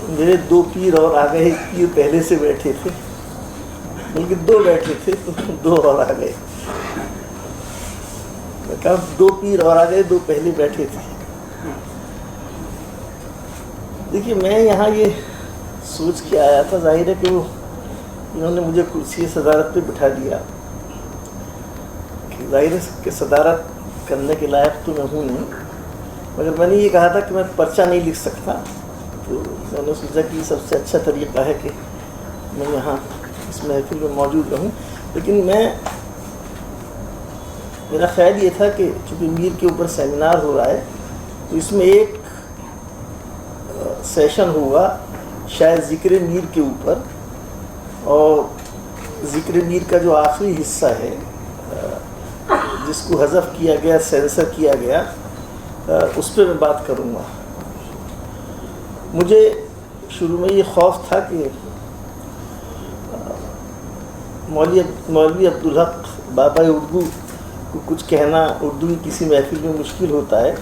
میرے دو پیر اور آ گئے۔ ایک پیر پہلے سے بیٹھے تھے، بلکہ دو بیٹھے تھے تو دو اور آ گئے۔ میں کہا دو پیر اور آ گئے، دو پہلے بیٹھے تھے۔ دیکھیے میں یہاں یہ سوچ کے آیا تھا، ظاہر ہے کہ وہ انہوں نے مجھے کرسی صدارت پہ بٹھا دیا، ظاہر ہے کہ صدارت کرنے کے لائق تو میں ہوں نہیں، مگر میں نے یہ کہا تھا کہ میں پرچہ نہیں لکھ سکتا، تو میں نے سوچا کہ سب سے اچھا طریقہ ہے کہ میں یہاں اس محفل میں موجود رہوں۔ لیکن میرا خیال یہ تھا کہ چونکہ میر کے اوپر سیمینار ہو رہا ہے تو اس میں ایک سیشن ہوگا شاید ذکر میر کے اوپر، اور ذکر میر کا جو آخری حصہ ہے جس کو حذف کیا گیا، سینسر کیا گیا، اس پہ میں بات کروں گا۔ مجھے شروع میں یہ خوف تھا کہ مولوی عبدالحق بابا اردو کو کچھ کہنا اردو کی کسی محفل میں مشکل ہوتا ہے،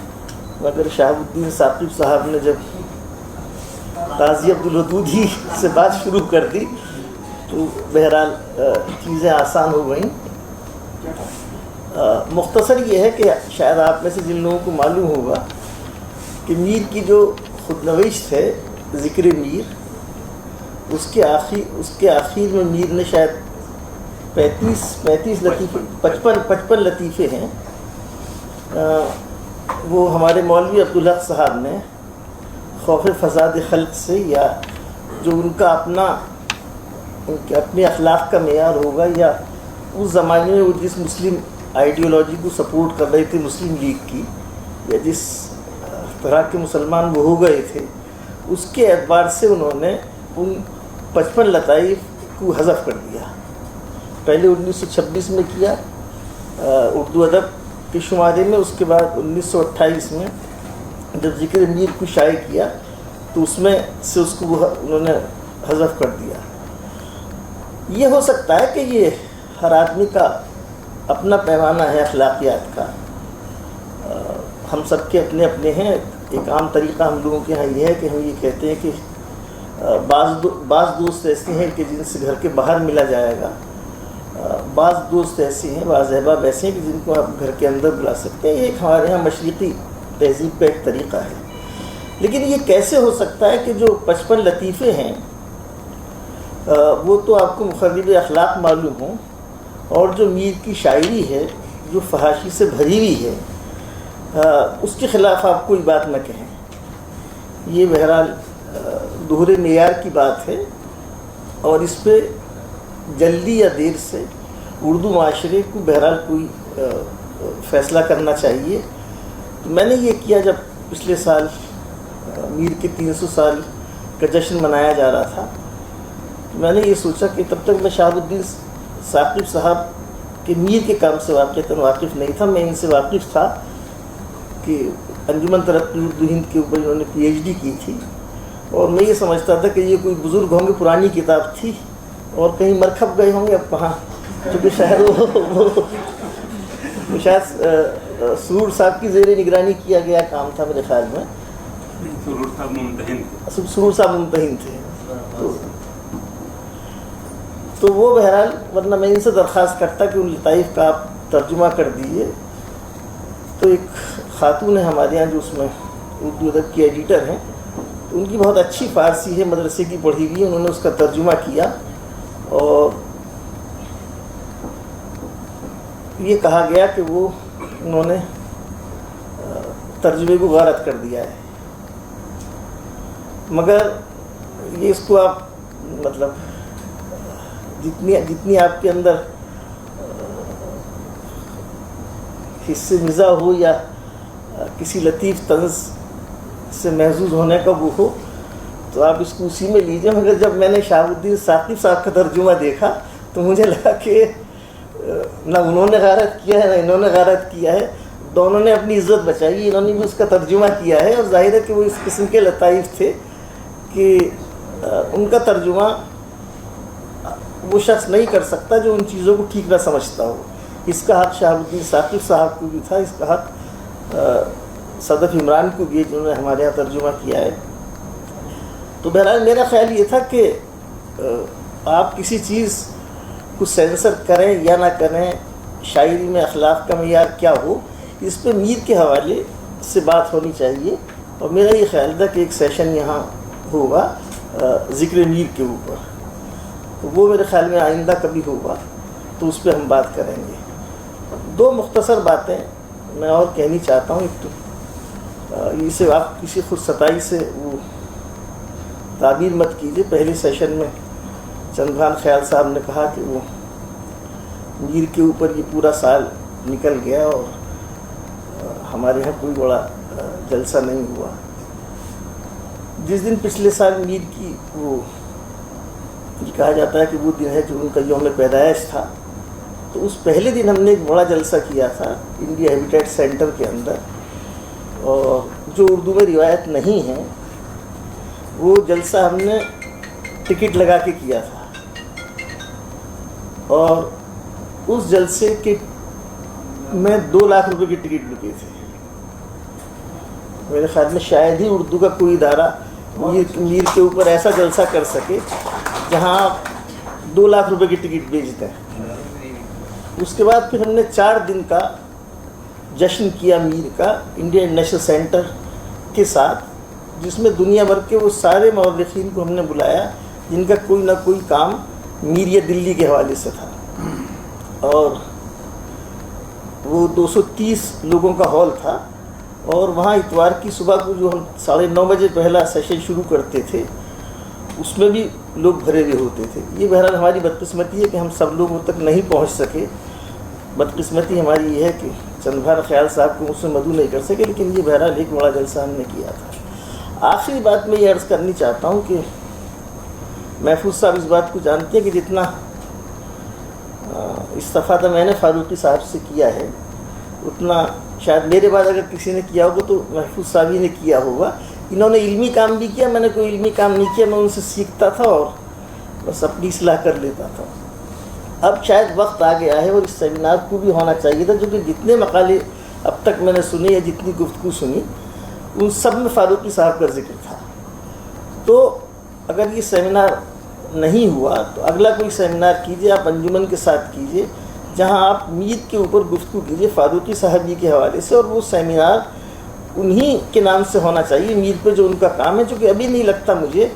مگر شہاب الدین ثاقب صاحب نے جب قاضی عبدالودود ہی سے بات شروع کر دی تو بہرحال چیزیں آسان ہو گئیں۔ مختصر یہ ہے کہ شاید آپ میں سے جن لوگوں کو معلوم ہوگا کہ میر کی جو خودنوشت ہے ذکر میر، اس کے آخر میں میر نے شاید 55 لطیفے ہیں۔ وہ ہمارے مولوی عبدالحق صاحب نے خوف فساد خلق سے، یا جو ان کا اپنے اخلاق کا معیار ہوگا، یا اس زمانے میں وہ جس مسلم آئیڈیالوجی کو سپورٹ کر رہے تھے مسلم لیگ کی، یا جس طرح کے مسلمان وہ ہو گئے تھے، اس کے اعتبار سے انہوں نے ان 55 لطائف کو حذف کر دیا. پہلے 1926 میں کیا اردو ادب کے شمارے میں، اس کے بعد 1928 میں جب ذکر میر کو شائع کیا تو اس میں سے اس کو انہوں نے حذف کر دیا. یہ ہو سکتا ہے کہ یہ ہر آدمی کا اپنا پیمانہ ہے اخلاقیات کا، ہم سب کے اپنے اپنے ہیں. ایک عام طریقہ ہم لوگوں کے ہاں یہ ہے کہ ہم یہ کہتے ہیں کہ بعض دوست ایسے ہیں کہ جن سے گھر کے باہر ملا جائے گا، بعض دوست ایسے ہیں، بعض احباب ایسے ہیں کہ جن کو آپ گھر کے اندر بلا سکتے ہیں. یہ ایک ہمارے یہاں مشرقی تہذیب کا ایک طریقہ ہے. لیکن یہ کیسے ہو سکتا ہے کہ جو 55 لطیفے ہیں وہ تو آپ کو مخرب اخلاق معلوم ہوں، اور جو میر کی شاعری ہے جو فحاشی سے بھری ہوئی ہے اس کے خلاف آپ کوئی بات نہ کہیں. یہ بہرحال دوہرے معیار کی بات ہے، اور اس پہ جلدی یا دیر سے اردو معاشرے کو بہرحال کوئی فیصلہ کرنا چاہیے. تو میں نے یہ کیا جب پچھلے سال میر کے 300 سال کا جشن منایا جا رہا تھا، میں نے یہ سوچا کہ تب تک میں شہاب الدین ثاقب صاحب کے میر کے کام سے واقف نہیں تھا. میں ان سے واقف تھا کہ انجمن ترقی اردو ہند کے اوپر انہوں نے PhD کی تھی، اور میں یہ سمجھتا تھا کہ یہ کوئی بزرگ ہوں گے، پرانی کتاب تھی اور کہیں مرکب گئے ہوں گے اب کہاں، چونکہ شاید وہ شاید سرور صاحب کی زیر نگرانی کیا گیا کام تھا میرے خیال میں. سرور صاحب ممتحن تھے. تو وہ بہرحال، ورنہ میں ان سے درخواست کرتا کہ ان لطائف کا آپ ترجمہ کر دیجیے. تو ایک خاتون ہے ہمارے یہاں جو اس میں اردو ادب کی ایڈیٹر ہیں، ان کی بہت اچھی فارسی ہے، مدرسے کی پڑھی ہوئی ہے، انہوں نے اس کا ترجمہ کیا، اور یہ کہا گیا کہ وہ انہوں نے ترجمے کو غارت کر دیا ہے. مگر یہ اس کو آپ مطلب جتنی آپ کے اندر حصہ مزاح ہو یا کسی لطیف طنز سے محظوظ ہونے کا وہ ہو تو آپ اس کو اسی میں لیجئے. مگر جب میں نے شہاب الدین ثاقب صاحب کا ترجمہ دیکھا تو مجھے لگا کہ نہ انہوں نے غارت کیا ہے نہ انہوں نے غارت کیا ہے، دونوں نے اپنی عزت بچائی. انہوں نے بھی اس کا ترجمہ کیا ہے، اور ظاہر ہے کہ وہ اس قسم کے لطائف تھے کہ ان کا ترجمہ وہ شخص نہیں کر سکتا جو ان چیزوں کو ٹھیک نہ سمجھتا ہو. اس کا حق شہاب الدین ثاقب صاحب کو بھی تھا، اس کا حق صدف عمران کو بھی، جنہوں نے ہمارے یہاں ترجمہ کیا ہے. تو بہرحال میرا خیال یہ تھا کہ آپ کسی چیز کو سینسر کریں یا نہ کریں، شاعری میں اخلاق کا معیار کیا ہو، اس پہ میر کے حوالے سے بات ہونی چاہیے. اور میرا یہ خیال تھا کہ ایک سیشن یہاں ہوگا ذکر میر کے اوپر، تو وہ میرے خیال میں آئندہ کبھی ہوگا تو اس پہ ہم بات کریں گے. دو مختصر باتیں میں اور کہنی چاہتا ہوں. ایک تو اسے آپ کسی خود ستائی سے وہ تعبیر مت کیجیے. پہلے سیشن میں چندبھان خیال صاحب نے کہا کہ وہ میر کے اوپر یہ پورا سال نکل گیا اور ہمارے یہاں کوئی بڑا جلسہ نہیں ہوا. جس دن پچھلے سال میر کی وہ کہا جاتا ہے کہ وہ دن ہے جو ان کا یوم پیدائش تھا، تو اس پہلے دن ہم نے ایک بڑا جلسہ کیا تھا انڈیا ہیبیٹیٹ سینٹر کے اندر، اور جو اردو میں روایت نہیں ہے وہ جلسہ ہم نے ٹکٹ لگا کے کیا تھا، اور اس جلسے کے میں 2 لاکھ روپے کی ٹکٹ بکے تھے. میرے خیال میں شاید ہی اردو کا کوئی ادارہ میر کے اوپر ایسا جلسہ کر سکے جہاں آپ 2 لاکھ روپے کی ٹکٹ بیچتے ہیں. اس کے بعد پھر ہم نے 4 دن کا جشن کیا میر کا انڈیا انٹرنیشنل سینٹر کے ساتھ، جس میں دنیا بھر کے وہ سارے مورخین کو ہم نے بلایا جن کا کوئی نہ کوئی کام میر یا دلی کے حوالے سے تھا. اور وہ 230 لوگوں کا ہال تھا، اور وہاں اتوار کی صبح کو جو ہم 9:30 بجے پہلا سیشن شروع کرتے تھے اس میں بھی لوگ بھرے ہوئے ہوتے تھے. یہ بہرحال ہماری بدقسمتی ہے کہ ہم سب لوگوں تک نہیں پہنچ سکے. بدقسمتی ہماری یہ ہے کہ چندبھار خیال صاحب کو مجھ سے مدعو نہیں کر سکے، لیکن یہ بہرحال ایک بڑا جلسہ ہم نے کیا تھا۔ آخری بات میں یہ عرض کرنی چاہتا ہوں کہ محفوظ صاحب اس بات کو جانتے ہیں کہ جتنا استفادہ میں نے فاروقی صاحب سے کیا ہے اتنا شاید میرے بعد اگر کسی نے کیا ہوگا تو محفوظ صاحب ہی نے کیا ہوگا۔ انہوں نے علمی کام بھی کیا، میں نے کوئی علمی کام نہیں کیا، میں ان سے سیکھتا تھا اور بس اپنی اصلاح کر لیتا تھا۔ اب شاید وقت آ گیا ہے اور اس سیمینار کو بھی ہونا چاہیے تھا، جو کہ جتنے مقالے اب تک میں نے سنے یا جتنی گفتگو سنی ان سب میں فاروقی صاحب کا ذکر تھا۔ تو اگر یہ سیمینار نہیں ہوا تو اگلا کوئی سیمینار کیجیے، آپ انجمن کے ساتھ کیجیے، جہاں آپ میر کے اوپر گفتگو کیجیے فاروقی صاحب جی کے حوالے سے، اور وہ سیمینار انہی کے نام سے ہونا چاہیے، میر پہ جو ان کا کام ہے، چونکہ ابھی نہیں لگتا مجھے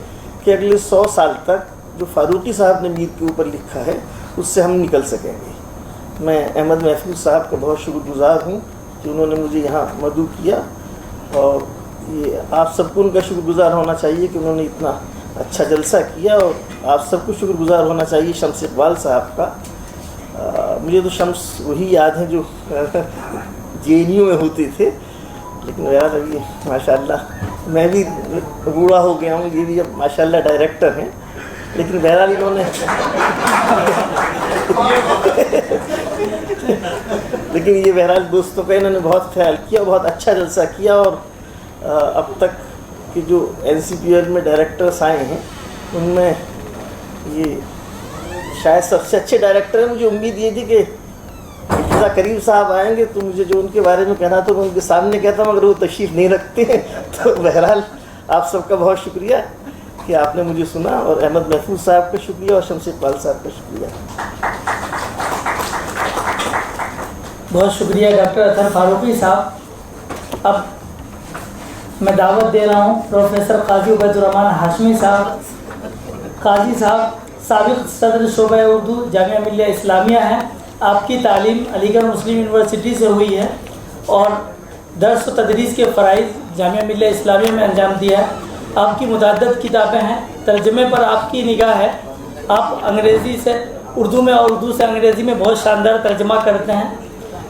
کہ اگلے 100 سال تک جو فاروقی صاحب نے میر کے اوپر لکھا ہے اس سے ہم نکل سکیں گے۔ میں احمد محفوظ صاحب کا بہت شکر گزار ہوں کہ انہوں نے مجھے یہاں مدعو کیا، اور یہ آپ سب کو ان کا شکر گزار ہونا چاہیے کہ انہوں نے اتنا اچھا جلسہ کیا، اور آپ سب کو شکر گزار ہونا چاہیے شمس اقبال صاحب کا۔ مجھے تو شمس وہی یاد ہیں جو JNU میں ہوتے تھے، لیکن یار ابھی ماشاء اللہ میں بھی بوڑھا ہو گیا ہوں، یہ بھی اب ماشاء اللہ ڈائریکٹر ہیں، لیکن بہرحال انہوں نے لیکن یہ بہرحال دوستوں کا انہوں نے بہت خیال کیا، بہت اچھا جلسہ کیا، اور اب تک کہ جو NCPL میں ڈائریکٹرس آئے ہیں ان میں یہ شاید سب سے اچھے ڈائریکٹر ہیں۔ مجھے امید یہ تھی کہ مرتضیٰ کریم صاحب آئیں گے تو مجھے جو ان کے بارے میں کہنا تھا میں ان کے سامنے کہتا ہوں، اگر وہ تشریف نہیں رکھتے ہیں تو بہرحال آپ سب کا بہت شکریہ کہ آپ نے مجھے سنا، اور احمد محفوظ صاحب کا شکریہ اور شمس اقبال صاحب کا شکریہ۔ بہت شکریہ ڈاکٹر اطہر فاروقی صاحب۔ اب میں دعوت دے رہا ہوں پروفیسر قاضی عبید الرحمن ہاشمی صاحب۔ قاضی صاحب سابق صدر شعبہ اردو جامعہ ملیہ اسلامیہ ہیں۔ آپ کی تعلیم علی گڑھ مسلم یونیورسٹی سے ہوئی ہے اور درس و تدریس کے فرائض جامعہ ملیہ اسلامیہ میں انجام دیا ہے۔ آپ کی متعدد کتابیں ہیں، ترجمے پر آپ کی نگاہ ہے۔ آپ انگریزی سے اردو میں اور اردو سے انگریزی میں بہت شاندار ترجمہ کرتے ہیں،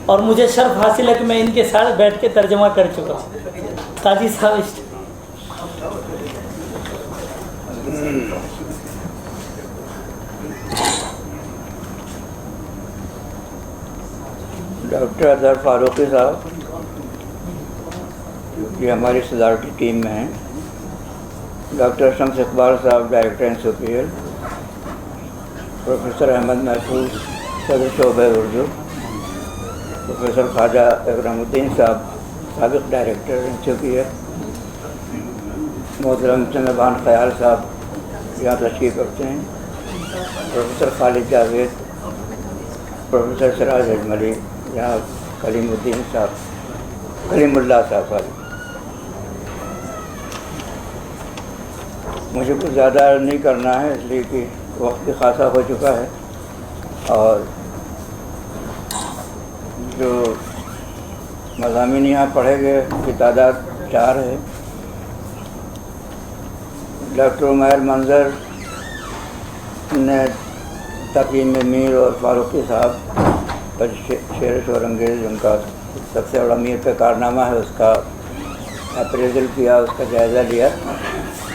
اور مجھے شرف حاصل ہے کہ میں ان کے ساتھ بیٹھ کے ترجمہ کر چکا ہوں۔ قاضی صاحب ڈاکٹر اطہر فاروقی صاحب یہ ہماری صدارتی ٹیم میں ہیں، ڈاکٹر شمس اقبال صاحب ڈائریکٹر NCPL، پروفیسر احمد محفوظ صدر شعبہ اردو، پروفیسر خواجہ اکرم الدین صاحب سابق ڈائریکٹر NCPL، محترم چندبھار خیال صاحب یہاں تشریف رکھتے ہیں، پروفیسر خالد جاوید، پروفیسر سراج اجملی، یہاں کلیم الدین صاحب، کلیم اللہ صاحب۔ مجھے کچھ زیادہ نہیں کرنا ہے اس لیے کہ وقت بھی خاصا ہو چکا ہے، اور جو مضامین یہاں پڑھے گئے کی تعداد 4 ہے۔ ڈاکٹر عمیر منظر نے تقیم میر اور فاروقی صاحب پر شعر شور انگیز ان کا سب سے بڑا میر پہ کارنامہ ہے، اس کا اپریزل کیا، اس کا جائزہ لیا،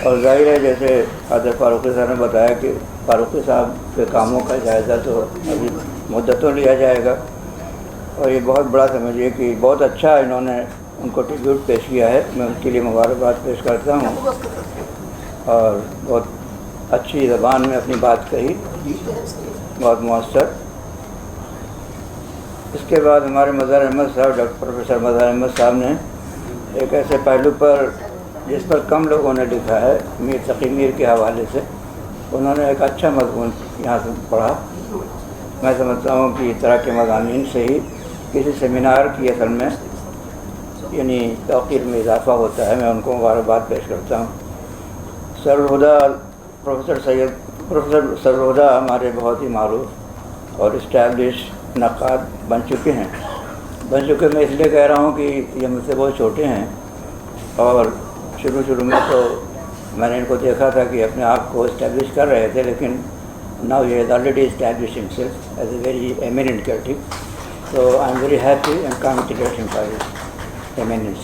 اور ظاہر ہے جیسے حضرت فاروقی صاحب نے بتایا کہ فاروقی صاحب کے کاموں کا جائزہ تو ابھی مدتوں لیا جائے گا، اور یہ بہت بڑا سمجھیے کہ بہت اچھا انہوں نے ان کو ٹریبیوٹ پیش کیا ہے، میں ان کے لیے مبارکباد پیش کرتا ہوں، اور بہت اچھی زبان میں اپنی بات کہی، بہت مؤثر۔ اس کے بعد ہمارے مظہر احمد صاحب، ڈاکٹر پروفیسر مظہر احمد صاحب نے ایک ایسے پہلو پر جس پر کم لوگوں نے لکھا ہے، میر تقی میر کے حوالے سے انہوں نے ایک اچھا مضمون یہاں سے پڑھا۔ میں سمجھتا ہوں کہ اس طرح کے مضامین سے ہی کسی سیمینار کی اصل میں یعنی توقیر میں اضافہ ہوتا ہے۔ میں ان کو مبارکباد پیش کرتا ہوں۔ سرالہدیٰ پروفیسر سرالہدیٰ ہمارے بہت ہی معروف اور اسٹیبلش نقاد بن چکے ہیں۔ میں اس لیے کہہ رہا ہوں کہ یہ مجھ سے بہت چھوٹے ہیں، اور شروع میں تو میں نے ان کو دیکھا تھا کہ اپنے آپ کو اسٹیبلش کر رہے تھے، لیکن now he has already establish himself as a very eminent Currituck. So I'm very happy and congratulations for his eminence.